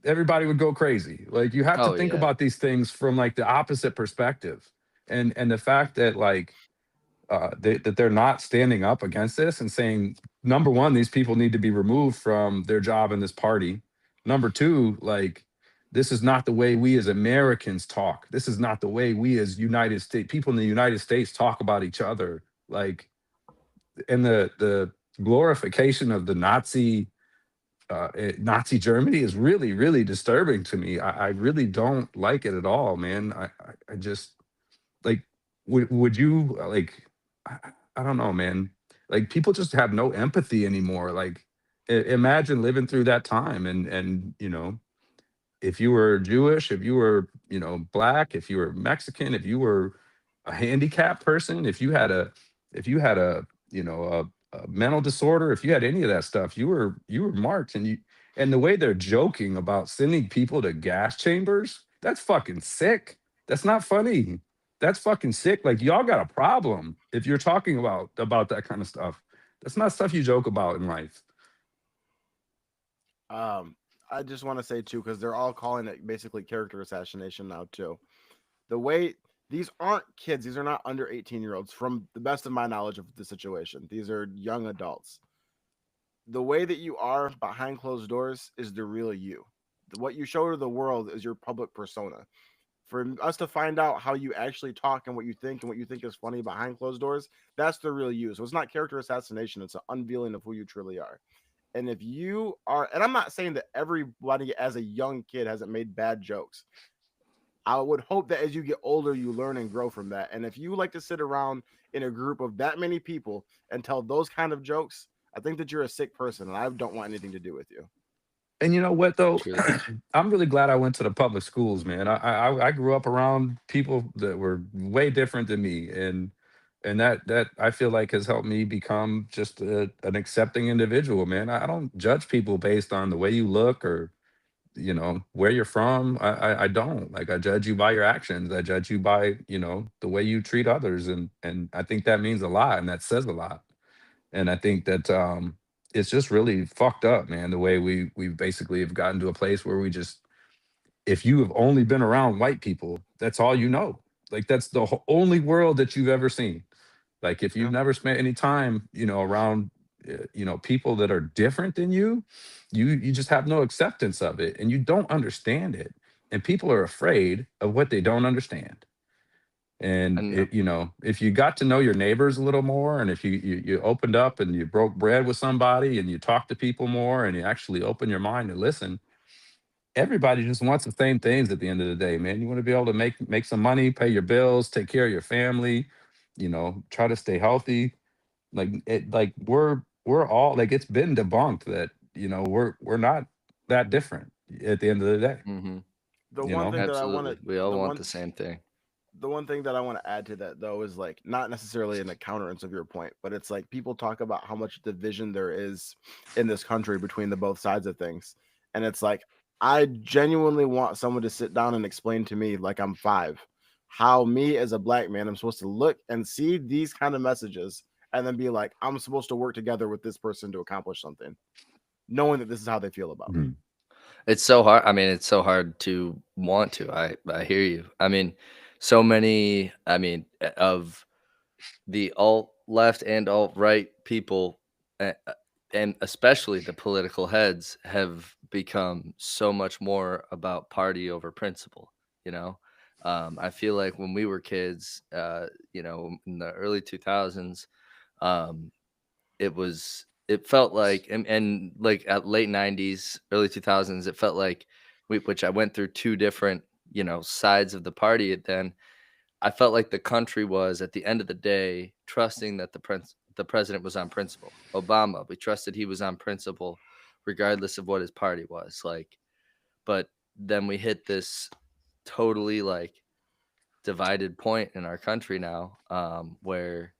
everybody would go crazy. Like, you have to think about these things from like the opposite perspective. And the fact that like that they're not standing up against this and saying, number one, these people need to be removed from their job in this party. Number two, like, this is not the way we as Americans talk. This is not the way we as United States people in the United States talk about each other. Like, and the glorification of the Nazi Germany is really, really disturbing to me. I really don't like it at all, man. I just like, would you like, I don't know, man. Like, people just have no empathy anymore. Like, imagine living through that time and if you were Jewish, if you were, black, if you were Mexican, if you were a handicapped person, if you had a a mental disorder, if you had any of that stuff, you were marked. And the way they're joking about sending people to gas chambers, that's fucking sick. That's not funny. That's fucking sick. Like, y'all got a problem if you're talking about that kind of stuff. That's not stuff you joke about in life. I just want to say too, because they're all calling it basically character assassination now too. The way these aren't kids, these are not under 18-year-olds from the best of my knowledge of the situation. These are young adults. The way that you are behind closed doors is the real you. What you show to the world is your public persona. For us to find out how you actually talk and what you think is funny behind closed doors, that's the real you. So it's not character assassination, it's an unveiling of who you truly are. And if you are, and I'm not saying that everybody as a young kid hasn't made bad jokes. I would hope that as you get older, you learn and grow from that. And if you like to sit around in a group of that many people and tell those kind of jokes, I think that you're a sick person and I don't want anything to do with you. And you know what though? Truly. I'm really glad I went to the public schools, man. I grew up around people that were way different than me, and that I feel like has helped me become just an accepting individual, man. I don't judge people based on the way you look or where you're from. I don't like. I judge you by your actions. I judge you by the way you treat others, and I think that means a lot, and that says a lot. And I think that it's just really fucked up, man. The way we basically have gotten to a place where we just, if you have only been around white people, that's all you know. Like that's the only world that you've ever seen. Like if you've Yeah. never spent any time, around, people that are different than you just have no acceptance of it, and you don't understand it. And people are afraid of what they don't understand. And And if you got to know your neighbors a little more, and if you opened up and you broke bread with somebody and you talk to people more and you actually open your mind and listen, everybody just wants the same things at the end of the day, man. You want to be able to make some money, pay your bills, take care of your family, try to stay healthy. Like we're all like, it's been debunked that we're not that different at the end of the day, mhm, The you one know. thing that I want absolutely, to, we all the want one the same thing. the one thing that I want to add to that though is like not necessarily in the counterance of your point, but it's like people talk about how much division there is in this country between the both sides of things. And it's like I genuinely want someone to sit down and explain to me, like I'm 5, how me as a black man I'm supposed to look and see these kind of messages and then be like, I'm supposed to work together with this person to accomplish something, knowing that this is how they feel about me. Mhm. It's so hard. I mean, it's so hard to want to. I hear you. I mean, so many. I mean, of the alt left and alt right people, and especially the political heads, have become so much more about party over principle. You know, I feel like when we were kids, in the early 2000s, um, it felt like, and like at late 90s, early 2000s, it felt like which I went through two different sides of the party. Then I felt like the country was, at the end of the day, trusting that the president was on principle. Obama, we trusted he was on principle regardless of what his party was like. But then we hit this totally like divided point in our country now, where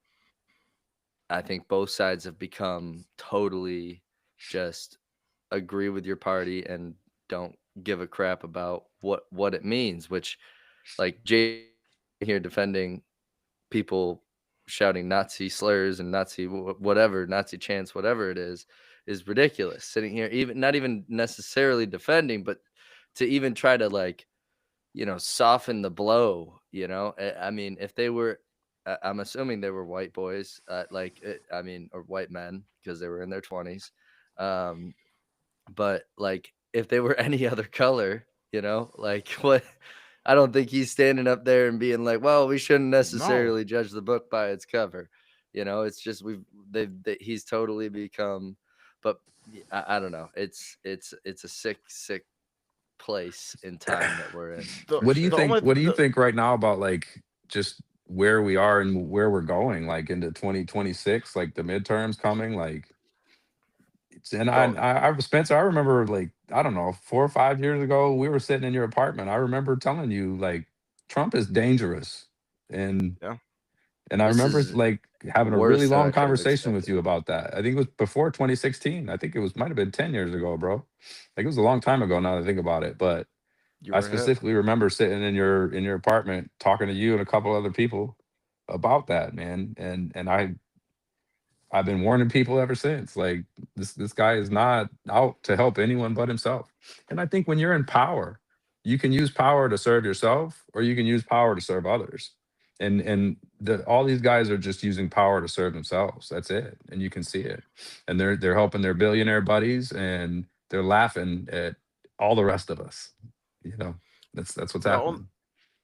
I think both sides have become totally just agree with your party and don't give a crap about what it means, which, like, Jay here defending people shouting Nazi slurs and Nazi whatever, Nazi chants, whatever it is ridiculous. Sitting here, even not even necessarily defending, but to even try to, like, soften the blow. I mean, if they were, I'm assuming they were white boys, I mean, or white men, because they were in their 20s. Um, but like, if they were any other color, like, what? I don't think he's standing up there and being like, "Well, we shouldn't No. necessarily judge the book by its cover." It's just he's totally become. But I don't know. It's a sick place in time that we're in, The for What do you the sure. think? only What do you the think right now about like just where we are and where we're going, like into 2026, like the midterms coming, like and the Spencer, I remember like, I don't know, 4 or 5 years ago, we were sitting in your apartment. I remember telling you like Trump is dangerous. And yeah. and I This remember is like having a really worse than long I could have conversation with expected. you about that. I think it was before 2016. I think it was might have been 10 years ago, bro. Like it was a long time ago now that I think about it. But You I were hip. specifically remember sitting in your apartment talking to you and a couple other people about that, man. And I've been warning people ever since. Like this guy is not out to help anyone but himself. And I think when you're in power, you can use power to serve yourself, or you can use power to serve others. And all these guys are just using power to serve themselves. That's it, and you can see it. And they're helping their billionaire buddies, and they're laughing at all the rest of us. You know, that's what's The only happening.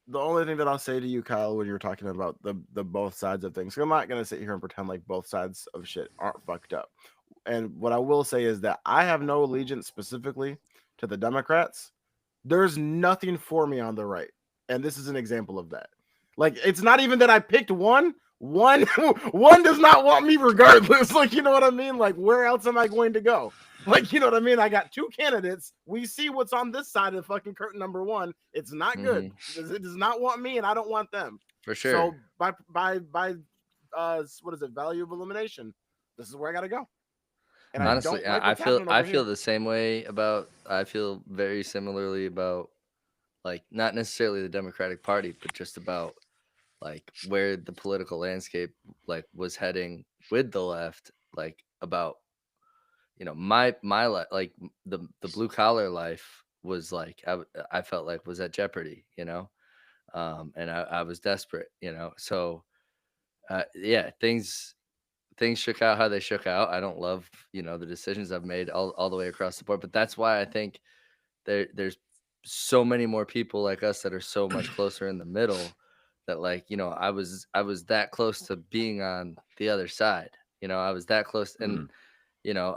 the only thing that I'll say to you, Kyle, when you're talking about the both sides of things, 'cause I'm not gonna sit here and pretend like both sides of shit aren't fucked up. And what I will say is that I have no allegiance specifically to the Democrats. There's nothing for me on the right, and this is an example of that. Like, it's not even that I picked one. One one does not want me regardless. Like, you know what I mean? Like, where else am I going to go? Like, you know what I mean? I got two candidates. We see what's on this side of the fucking curtain. Number one, it's not good. It does not want me, and I don't want them. For sure. So by what is it? Value of elimination. This is where I got to go. And honestly, I feel the same way about. I feel very similarly about, like, not necessarily the Democratic Party, but just about like where the political landscape like was heading with the left, like about, you know, my life, like the blue collar life was like, I felt like was at jeopardy, you know. And I was desperate, you know. So yeah, things shook out how they shook out. I don't love, you know, the decisions I've made all the way across the board, but that's why I think there's so many more people like us that are so much closer in the middle, that, like, you know, I was that close to being on the other side. You know, I was that close. And you know,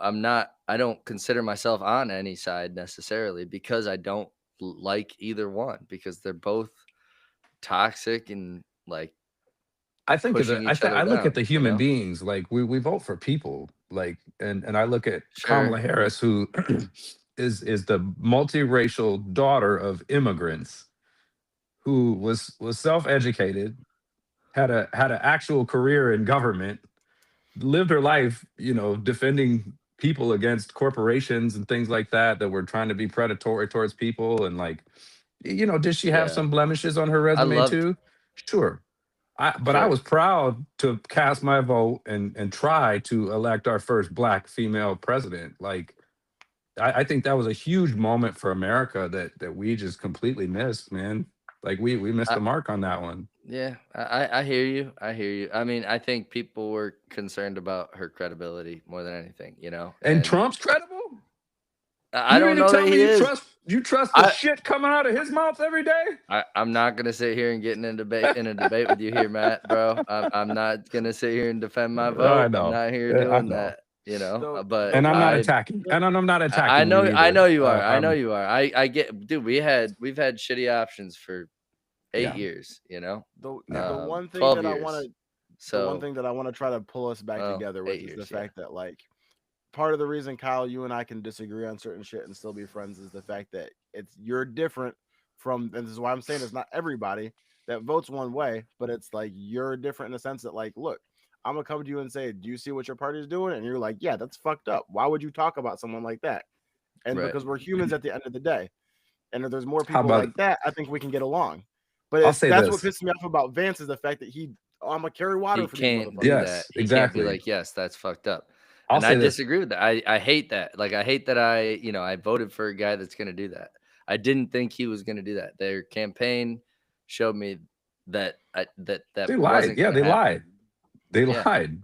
I don't consider myself on any side necessarily, because I don't like either one, because they're both toxic and like I think pushing each other I look at down, the you human know? beings, like we vote for people, like, and I look at Sure. Kamala Harris, who is the multiracial daughter of immigrants, who was self-educated, had an actual career in government, lived her life, you know, defending people against corporations and things like that that were trying to be predatory towards people. And like, you know, did she have Yeah. some blemishes on her I resume loved too? Sure. But I Sure. was proud to cast my vote and try to elect our first Black female president. Like, I think that was a huge moment for America that we just completely missed, man. Like we missed I, the mark on that one. yeah, I hear you. I hear you. I mean, I think people were concerned about her credibility more than anything, you know? And And Trump's credible? I You don't mean to know that tell me he is. you trust the I, shit coming out of his mouth every day? I'm not gonna sit here and get in a debate with you here, Matt, bro. I'm not gonna sit here and defend my I vote. I'm know. not here I doing know. that, you know. the But And I'm not one attacking. the, And I'm not I attacking you know either. you are. I know you are. I get, dude. We've had shitty options for 8 Yeah. years, you know, Yeah. the one thing 12 that I want years. to So, try to pull us back well, together 8 with is the years, yeah. fact that, like, part of the reason, Kyle, you and I can disagree on certain shit and still be friends is the fact that you're different from, and this is why I'm saying it's not everybody that votes one way, but it's like you're different in the sense that, like, look, I'm gonna come to you and say, do you see what your party is doing? And you're like, yeah, that's fucked up. Why would you talk about someone like that? And Right. because we're humans at the end of the day, and if there's more How people about like that, I think we can get along. But I'll say that's what this. pisses me off about Vance is the fact that I'm gonna carry water He for these can't do motherfuckers. that. Yes, He can't be exactly. like, yes, that's fucked up. I'll And I say this. disagree with that. I hate that. Like, I hate that you know, I voted for a guy that's going to do that. I didn't think he was going to do that. Their campaign showed me that that They lied. wasn't Yeah, going to they lied. happen. They Yeah. lied.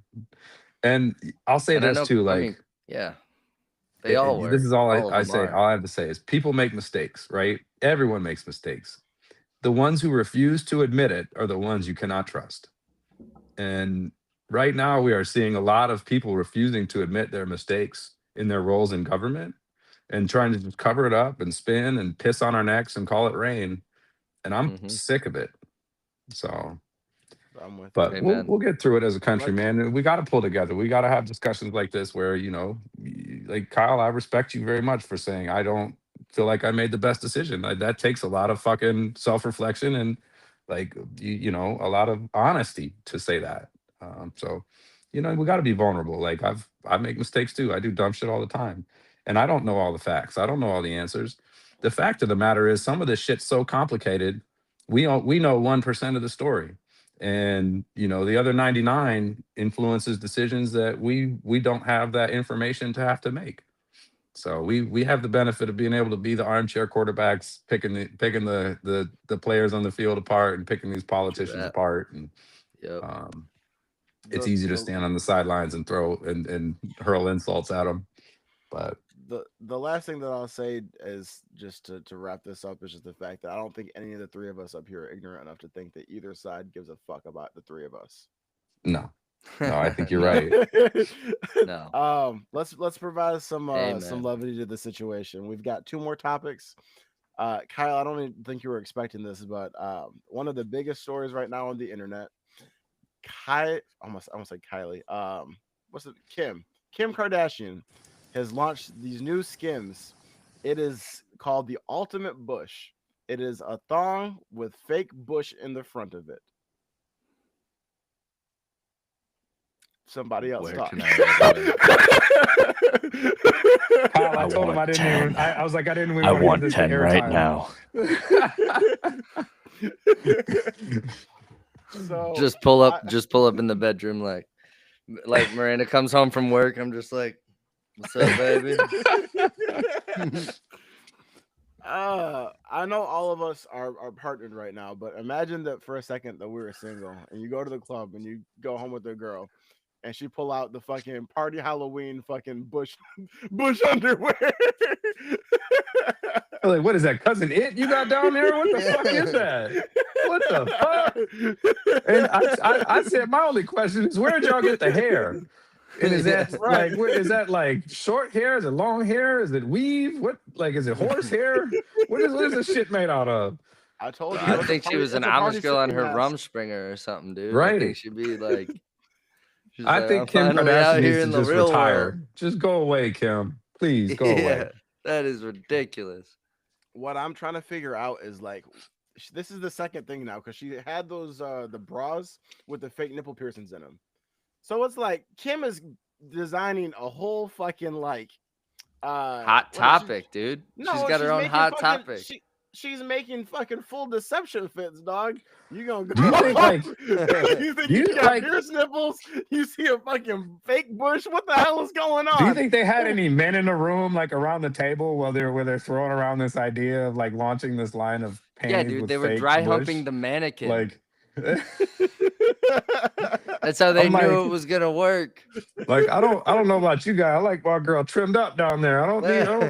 And I'll say And I this know, too, I like mean, yeah, they all this were. is all All of I them say. are. All I have to say is people make mistakes, right? Everyone makes mistakes. The ones who refuse to admit it are the ones you cannot trust. And right now we are seeing a lot of people refusing to admit their mistakes in their roles in government and trying to just cover it up and spin and piss on our necks and call it rain. And I'm Hmm. sick of it. So, I'm with you. but Amen. we'll get through it as a country, Like, man. And we got to pull together. We got to have discussions like this where, you know, like Kyle, I respect you very much for saying I don't feel like I made the best decision. That takes a lot of fucking self-reflection and, like, you know, a lot of honesty to say that. So, you know, we got to be vulnerable. Like I make mistakes too. I do dumb shit all the time, and I don't know all the facts. I don't know all the answers. The fact of the matter is, some of this shit's so complicated. We know 1% of the story, and you know the other 99 influences decisions that we don't have that information to have to make. So we have the benefit of being able to be the armchair quarterbacks, picking the players on the field apart and picking these True politicians that. apart. And Yep. um, it's the easy to the stand on the sidelines and throw and hurl insults at them. But the last thing that I'll say is just to wrap this up is just the fact that I don't think any of the three of us up here are ignorant enough to think that either side gives a fuck about the three of us. no, I think you're No. right. No. Let's provide some Amen. levity to the situation. We've got two more topics. Kyle, I don't even think you were expecting this, but one of the biggest stories right now on the internet, almost say Kylie. What's it? Kim Kardashian has launched these new Skims. It is called the Ultimate Bush. It is a thong with fake bush in the front of it. Somebody else Where talk. can I Kyle, I I told him I want didn't even. 10. I was like, I didn't even I want to want give this the 10 right airtime. now. So Just pull up in the bedroom like Miranda comes home from work. I'm just like, what's up, baby? I know all of us are partnered right now, but imagine that for a second that we were single and you go to the club and you go home with a girl and she pull out the fucking party Halloween fucking bush underwear. Like, what is that, Cousin It you got down there? What the fuck is that? What the fuck? And I said, my only question is, where'd y'all get the hair? And is that Right. like, what is that, like short hair? Is it long hair? Is it weave? What, like, is it horse hair? What is this shit made out of? I told you. I it's a think she party- was an it's a Party Amish girl on City her mask. Rumspringer or something, dude. I Right. think she'd be like, she's I like, think I'm Kim finally out Kardashian here needs to in the just real retire. world. Just go away, Kim. Please go away. That is ridiculous. What I'm trying to figure out is like, this is the second thing now because she had those the bras with the fake nipple piercings in them. So it's like Kim is designing a whole fucking like Hot topic, dude. She's got her own hot topic. She's making fucking full deception fits, dog. You gonna go? Do you think like you think you got pierced nipples? You see a fucking fake bush? What the hell is going on? Do you think they had any men in the room, like around the table, while they're throwing around this idea of like launching this line of panties? Yeah, dude, with they were fake dry bush? humping the mannequin. Like, that's how they I'm knew like- it was gonna work. like I don't know about you guys. I like my girl trimmed up down there. I don't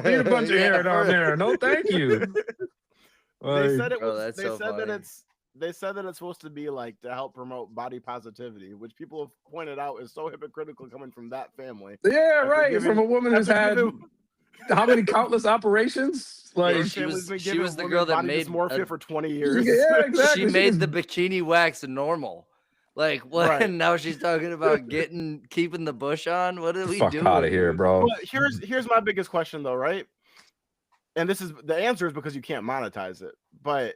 need a bunch of Yeah, hair for down real. there. No, thank you. They said Like, it Bro, was. that's They so said that funny. they said that it's supposed to be like to help promote body positivity, which people have pointed out is so hypocritical coming from that family. yeah, After right. giving- From a woman who's after had giving- how many countless operations? Like, Her she family's was- been she giving was the women girl that body made dysmorphia a- for 20 years. yeah, exactly. She made the bikini wax normal. Like what? Right. Now she's talking about keeping the bush on. What are we fuck doing? out of here, dude? bro. But here's my biggest question though, right? And this is the answer is because you can't monetize it. But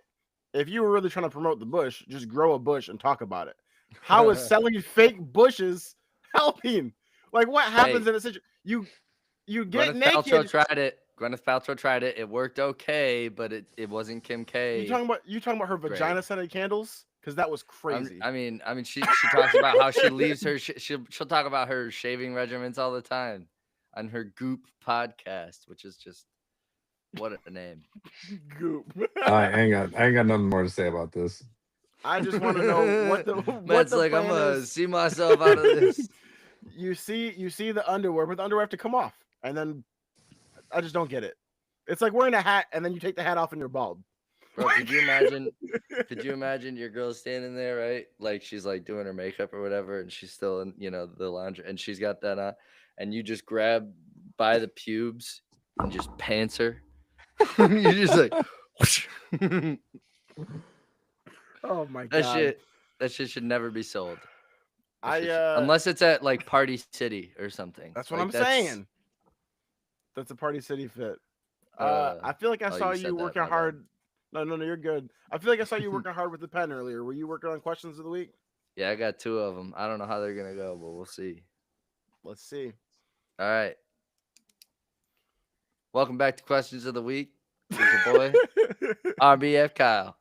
if you were really trying to promote the bush, just grow a bush and talk about it. How is selling fake bushes helping? Like what happens in a situation? You get Gwyneth naked. Paltrow tried it. Gwyneth Paltrow tried it. It worked okay, but it wasn't Kim K. You talking about her vagina scented candles? Because that was crazy. I mean, she talks about how she leaves her. She'll talk about her shaving regimens all the time on her Goop podcast, which is just what a name. Goop. I ain't got nothing more to say about this. I just want to know what the Matt's the like, I'm plan gonna is. see myself out of this. You see the underwear, but the underwear have to come off, and then I just don't get it. It's like wearing a hat, and then you take the hat off and you're bald. Bro, could you imagine? Could you imagine your girl standing there, right? Like she's like doing her makeup or whatever, and she's still in, the laundry, and she's got that on, and you just grab by the pubes and just pants her. You're just like, whoosh. Oh my god! That shit should never be sold. I unless it's at like Party City or something. That's what Like, I'm saying. That's a Party City fit. I feel like I saw you said you that, working my bad. hard. No, you're good. I feel like I saw you working hard with the pen earlier. Were you working on questions of the week? Yeah, I got 2 of them. I don't know how they're gonna go, but we'll see. Let's see. All right. Welcome back to Questions of the Week. It's your boy, RBF Kyle.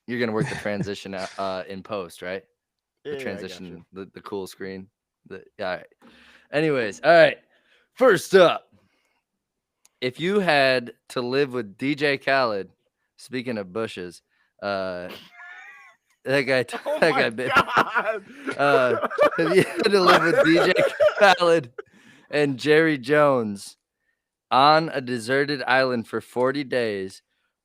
You're gonna work the transition out, in post, right? Yeah, The I transition, the cool screen. All right. Anyways, all right. First up, if you had to live with DJ Khaled, speaking of bushes, that guy, Oh that my guy bit. god! If you had to live with DJ Khaled and Jerry Jones on a deserted island for 40 days,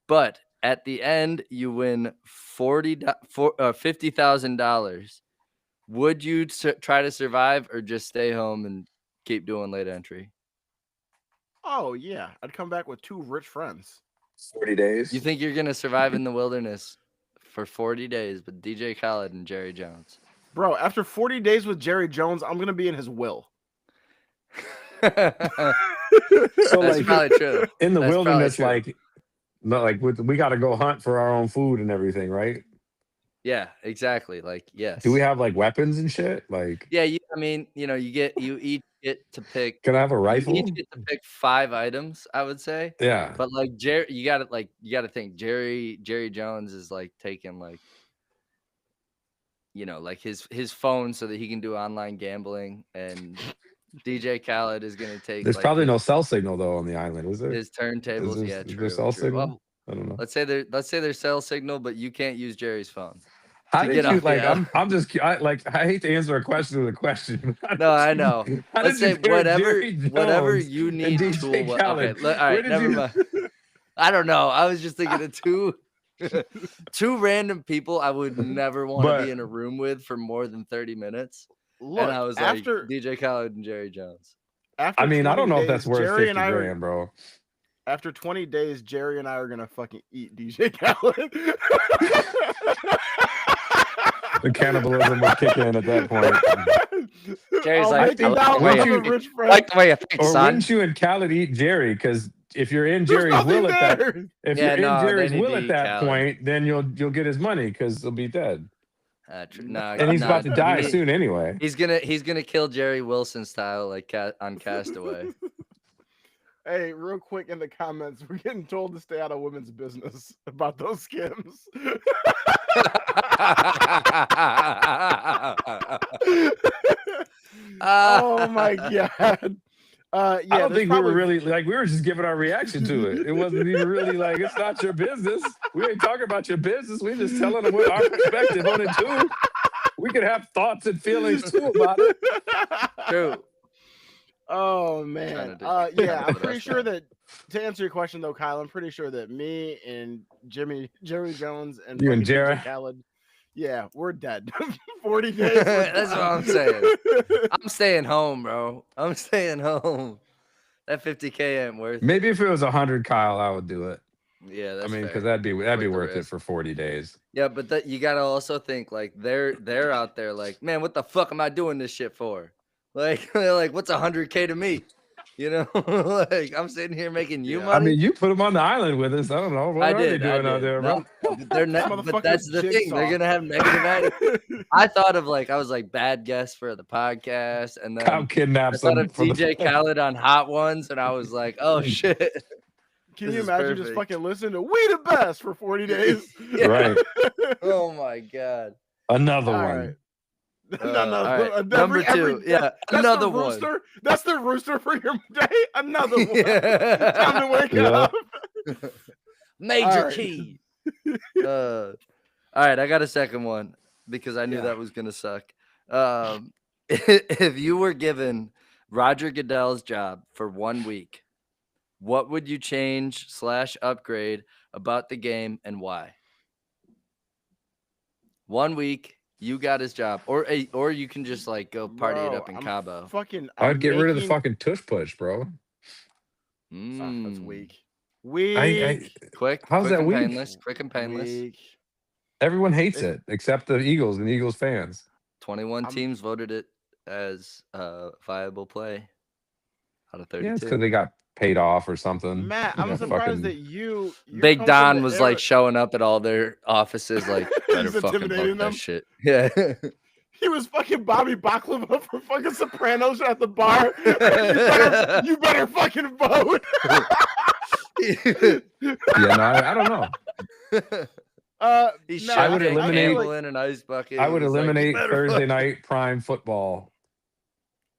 but at the end you win $50,000, would you try to survive or just stay home and keep doing late entry? Oh yeah, I'd come back with 2 rich friends. 40 days. You think you're gonna survive in the wilderness for 40 days with DJ Khaled and Jerry Jones? Bro, after 40 days with Jerry Jones, I'm gonna be in his will. So That's like probably true. in the That's probably wilderness, true. we got to go hunt for our own food and everything, right? Yeah, exactly. Like, yes. Do we have like weapons and shit? Like, Yeah, I mean, you each get to pick. can I have a You each rifle? get to pick 5 items, I would say. Yeah. But like you gotta think Jerry Jones is like taking like, like his phone so that he can do online gambling, and DJ Khaled is gonna take There's like probably no cell signal though on the island, is there? his turntables. Yeah, Is there true, cell true. signal? Well, I don't know. let's say there's cell signal, but you can't use Jerry's phone How to did get you off the like? island. I hate to answer a question with a question. No, I know. How Let's did you say pair whatever Jerry you Jones and need DJ tool. Khaled? Okay, all Where right, did never you? mind. I don't know. I was just thinking of two random people I would never want to be in a room with for more than 30 minutes. Look, And I was like, DJ Khaled and Jerry Jones. After I mean, I don't know if days, that's worth Jerry 50 and I grand, bro. After 20 days, Jerry and I are gonna fucking eat DJ Khaled. The cannibalism will kick in at that point. Jerry's I'll like, make him I out like with the way a you- rich I friend. like the way you think, Or son. wouldn't you and Khaled eat Jerry? Because if you're in There's Jerry's nothing will at that, there. if Yeah, you're in no, they Jerry's need will to at eat that Khaled. point, then you'll get his money because he'll be dead. And he's about to die soon anyway. He's gonna kill Jerry Wilson style, like on Castaway. Hey, real quick in the comments, we're getting told to stay out of women's business about those Skims. Oh my god. I don't think we were really like we were just giving our reaction to it. It wasn't even really like it's not your business. We ain't talking about your business. We're just telling them what our perspective on it too. We could have thoughts and feelings too about it. True. Oh man. Yeah, I'm pretty sure that to answer your question though, Kyle, I'm pretty sure that me and Jerry Jones and You and fucking Jerry? DJ Khaled, yeah, we're dead. 40 days. That's what I'm saying. I'm staying home, bro. I'm staying home. That 50K ain't worth it. Maybe if it was 100, Kyle, I would do it. Yeah, that's I mean, because fair. that'd be worth it for 40 days. Yeah, but you gotta also think like they're out there like, man, what the fuck am I doing this shit for? Like, they're like, what's 100K to me? You know, like I'm sitting here making you money. I mean, you put them on the island with us. I don't know. What are they doing out there, bro? They're not, but that's the thing. They're gonna have negative attitude. I thought of like, I was like bad guest for the podcast, and then Kyle kidnaps I thought them of DJ Khaled on Hot Ones, and I was like, oh shit. Can you imagine just fucking listening to We the Best for 40 days? Yeah. Right. Oh my god. Another All one. right. Number two. Yeah. Another one. That's the rooster for your day. Another one. Time to wake up. Major key. All right, I got a second one because I knew that was gonna suck. If you were given Rodger Goodell's job for 1 week, what would you change / upgrade about the game and why? 1 week, you got his job, or you can just like go party it up in Cabo. I'd get rid of the fucking tush push, bro. That's weak. Quick. How's that weak? Painless, quick and painless. Everyone hates it except the Eagles and Eagles fans. 21 teams voted it as a viable play out of 32. Yeah, it's because they got paid off or something. Matt, I'm surprised that you Big Don was like showing up at all their offices, like better fucking intimidating vote them. that shit. Yeah. He was fucking Bobby Baklava for fucking Sopranos at the bar. You better fucking vote. Yeah, no, I don't know. I would eliminate in an ice bucket. I would eliminate Thursday night prime football.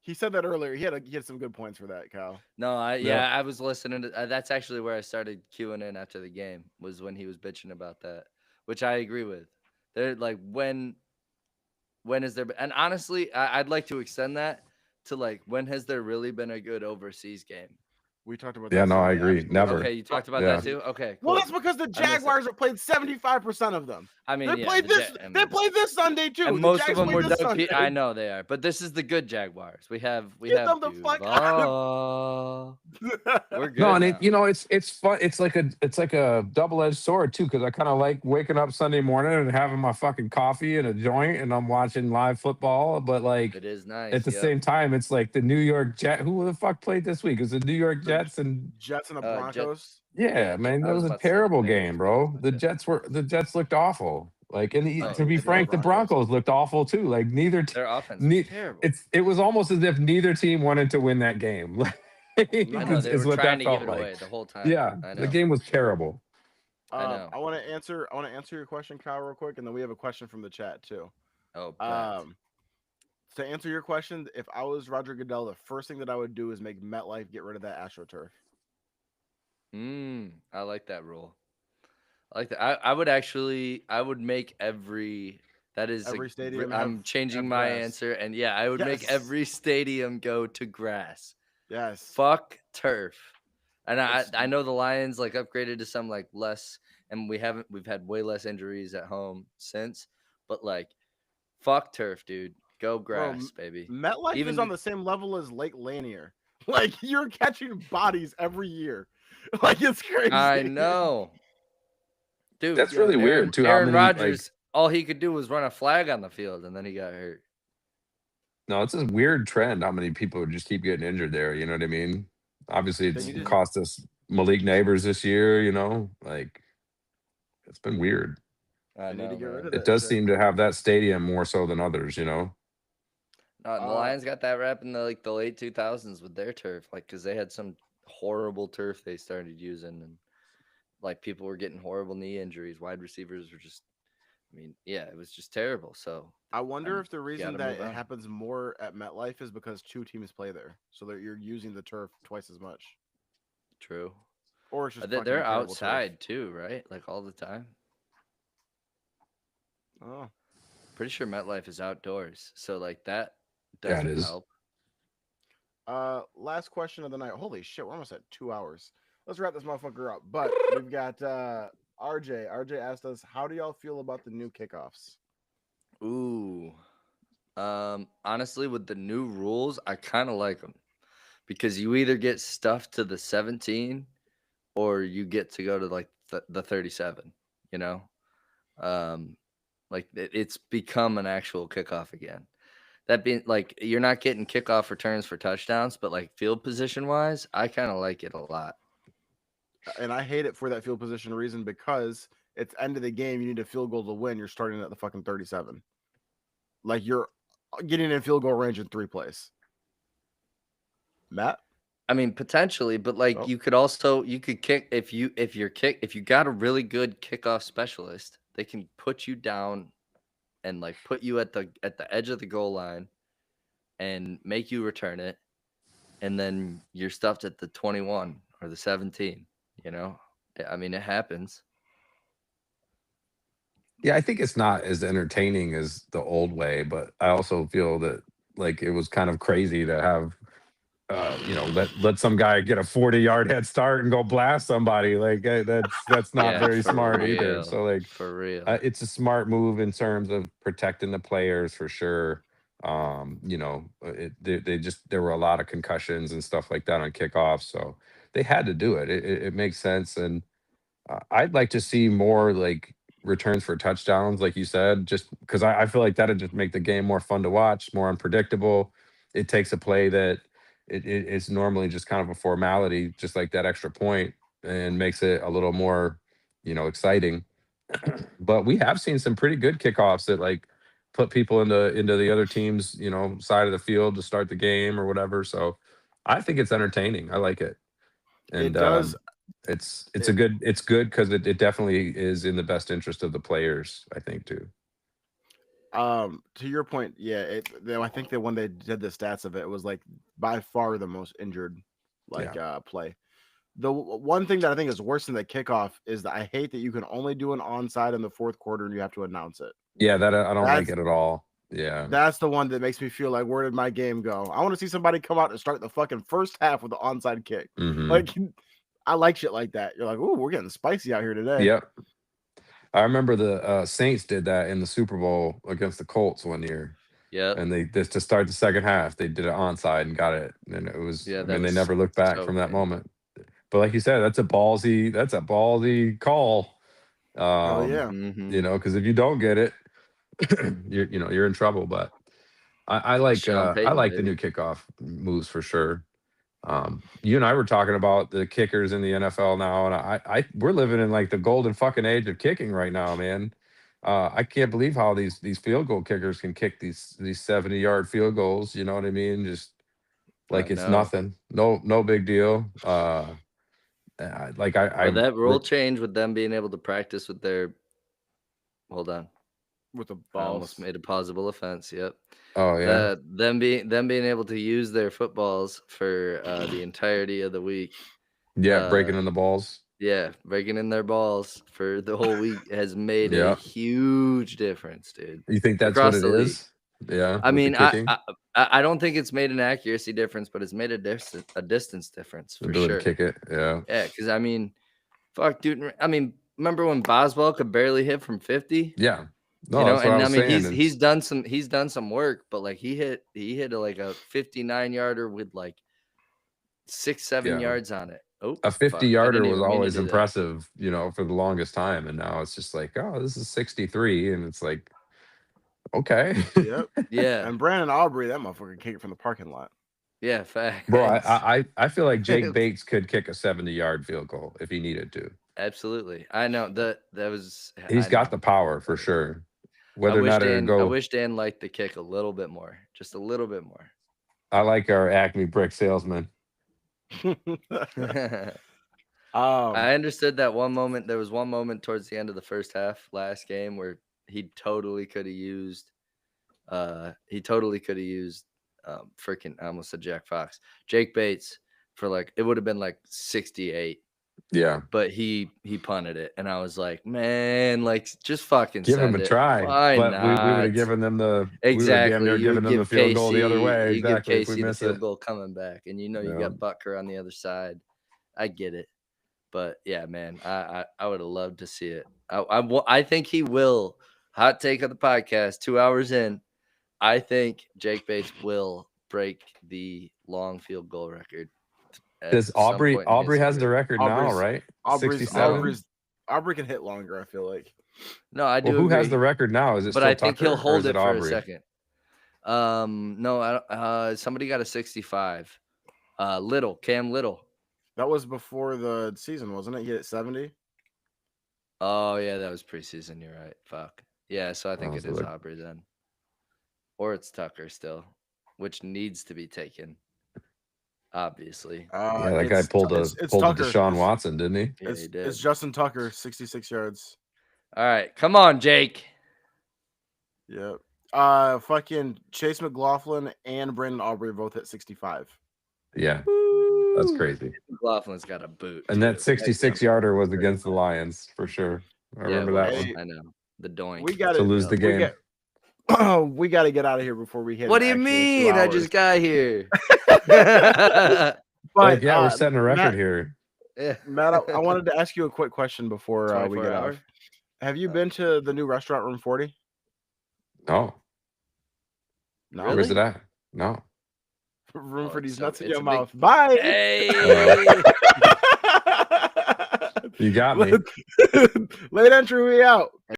He said that earlier. He had some good points for that, Kyle. No, I was listening to. That's actually where I started queuing in after the game. Was when he was bitching about that, which I agree with. They're like, when has there been? And honestly, I'd like to extend that to like, when has there really been a good overseas game? We talked about. Yeah, that no, I agree. Never. Okay, you talked about that too. Okay, cool. Well, that's because the Jaguars have played 75% of them. I mean, They yeah, played the this. Ja- I They mean, played this Sunday too. and The most of Jags them played were this Doug Sunday. I know they are, but this is the good Jaguars. We have Get them the fuck Duval. We're good No, and now. it's fun. It's like a double-edged sword too, because I kind of like waking up Sunday morning and having my fucking coffee and a joint, and I'm watching live football. But like It is nice. at the same time, it's like the New York Jets. Who the fuck played this week? It was the New York Jets and Jets and the Broncos. yeah, man, I that was was a about to say the terrible Bengals game, and bro. Broncos, The Jets looked awful. Like, and I to be hated the frank, the Broncos looked awful too. Like Their offense was terrible. it was almost as if neither team wanted to win that game. I know they is were what trying that to give felt it like. away the whole time. Yeah, I know. the game was terrible. I know. I want to answer your question, Kyle, real quick, and then we have a question from the chat too. Oh, To answer your question, if I was Rodger Goodell, the first thing that I would do is make MetLife get rid of that AstroTurf. I like that rule. I like that. I would make every stadium. I'm changing my answer, and yeah, I would make every stadium go to grass. Yes. Fuck turf. And I know the Lions like upgraded to some like less, and we've had way less injuries at home since, but like fuck turf, dude. Go grass, baby. MetLife is on the same level as Lake Lanier. Like you're catching bodies every year. Like it's crazy. I know. Dude, that's really weird too. Aaron Rodgers, all he could do was run a flag on the field, and then he got hurt. No, it's a weird trend. How many people just keep getting injured there? You know what I mean? Obviously, it's cost us Malik Neighbors this year. You know, like it's been weird. I know. It does seem to have that stadium more so than others. You know. The Lions got that rap in the late 2000s with their turf, like because they had some horrible turf they started using, and like people were getting horrible knee injuries. Wide receivers were just, it was just terrible. So I wonder if the reason that it happens more at MetLife is because two teams play there, so that you're using the turf twice as much. True. Or it's just they're outside too, right? Like all the time. Oh, pretty sure MetLife is outdoors, so like that doesn't help. Last question of the night. Holy shit, we're almost at 2 hours. Let's wrap this motherfucker up. But we've got RJ. RJ asked us, how do y'all feel about the new kickoffs? Ooh. Honestly, with the new rules, I kind of like them because you either get stuff to the 17 or you get to go to like the 37, you know? Like it's become an actual kickoff again. That being like, you're not getting kickoff returns for touchdowns, but like field position wise, I kind of like it a lot. And I hate it for that field position reason because it's end of the game. You need a field goal to win. You're starting at the fucking 37. Like you're getting in field goal range in 3 plays. Matt? I mean, potentially, but like you could kick if you got a really good kickoff specialist, they can put you down and like put you at the edge of the goal line and make you return it, and then you're stuffed at the 21 or the 17. You know, I mean, it happens. Yeah, I think it's not as entertaining as the old way, but I also feel that like it was kind of crazy to have, let some guy get a 40-yard head start and go blast somebody. Like that's not very smart either. So like for real, it's a smart move in terms of protecting the players for sure. There were a lot of concussions and stuff like that on kickoffs, so they had to do it. It makes sense, and I'd like to see more like returns for touchdowns, like you said, just because I feel like that'd just make the game more fun to watch, more unpredictable. It takes a play that it's normally just kind of a formality, just like that extra point, and makes it a little more, exciting. But we have seen some pretty good kickoffs that like put people into the other team's, side of the field to start the game or whatever. So I think it's entertaining. I like it. And it does. It's good because it definitely is in the best interest of the players, I think, too. To your point, yeah, I think that when they did the stats of it, it was like by far the most injured play. The one thing that I think is worse than the kickoff is that I hate that you can only do an onside in the fourth quarter and you have to announce it. Yeah, that I don't like it at all. Yeah, that's the one that makes me feel like, where did my game go? I want to see somebody come out and start the fucking first half with the onside kick. Mm-hmm. Like, I like shit like that. You're like, ooh, we're getting spicy out here today. Yep. I remember the Saints did that in the Super Bowl against the Colts one year. Yep. And they just to start the second half, they did it onside and got it. And it was, Yeah, I that mean, they was never looked back so from that clean. moment. But like you said, that's a ballsy call. Hell yeah. Mhm. You know, because if you don't get it, you're in trouble. But I like Sean I Payton, like the baby. new kickoff moves for sure. You and I were talking about the kickers in the NFL now, and we're living in like the golden fucking age of kicking right now, man. I can't believe how these field goal kickers can kick these 70-yard field goals. You know what I mean? Just I like it's know. nothing, no big deal. Like Well, that rule change with them being able to practice with their hold on. With the I almost balls. made a plausible offense. Yep. oh yeah, Them being able to use their footballs for the entirety of the week. yeah, Uh, breaking in the balls. yeah, breaking in their balls for the whole week has made a Yeah, huge difference, dude. you think that's what Across it the league. is? Yeah, I with the mean, kicking, I don't think it's made an accuracy difference, but it's made a distance difference the for ability to sure. kick it. Yeah, Yeah, because I mean, fuck, dude. I mean, remember when Boswell could barely hit from 50? yeah. You No, know, that's what I and I was mean saying. he's done some work, but like he hit like a 59-yarder with like 6-7 Yeah. yards on it. Oh A fuck. I 50-yarder didn't was even mean to always do that. impressive, for the longest time, and now it's just like, oh, this is 63, and it's like, okay, Yep. Yeah. And Brandon Aubrey, that motherfucker kicked from the parking lot. Yeah, facts. bro. I feel like Jake Bates could kick a 70-yard field goal if he needed to. Absolutely. I know that was He's I got know. the power for sure. I Whether or wish not it'll Dan I go, wish Dan liked the kick a little bit more. Just a little bit more. I like our Acme brick salesman. I understood that one moment. There was one moment towards the end of the first half last game where he totally could have used freaking I almost said Jack Fox. Jake Bates for like it would have been like 68, Yeah, but he punted it. And I was like, man, like just fucking give him send a it. try. Why But we would have not? given them we would have damn Exactly. near You given would them the give field goal the other Casey, way. you give Exactly. If we Casey the miss field it. goal coming back, and you Yeah. got Butker on the other side. I get it. But yeah, man, I would have loved to see it. I think he will. Hot take of the podcast, 2 hours in. I think Jake Bates will break the long field goal record at Does some point in Aubrey his has the career. record now, right? 67. Aubrey can hit longer, I feel like. No, I do Well, who agree. has the record now? Is it But still I think Tucker he'll or hold is it it for a Aubrey? second. No, somebody got a 65. Cam Little. That was before the season, wasn't it? He hit 70. Oh yeah, that was preseason. You're right. Fuck. Yeah, so I think it so is like- Aubrey then. Or it's Tucker still, which needs to be taken. Obviously. Yeah, that guy pulled a Tucker. Deshaun Watson, didn't he? Yeah, he did. It's Justin Tucker, 66 yards. All right, come on, Jake. Yep. Fucking Chase McLaughlin and Brandon Aubrey both hit 65. Yeah, that's crazy. McLaughlin's got a boot. And that 66-yarder was against the Lions for sure. I remember that one. I know. The doink. We got to lose the game. We got to get out of here before we hit. What do you mean? I just got here. But we're setting a record here. Yeah. Matt, I wanted to ask you a quick question before we get hour? off. Have you been to the new restaurant, Room 40? No. No. Really? Where's it at? No. Room for these nuts in it's your a mouth. Bye. Hey. You got me. Late entry, we out.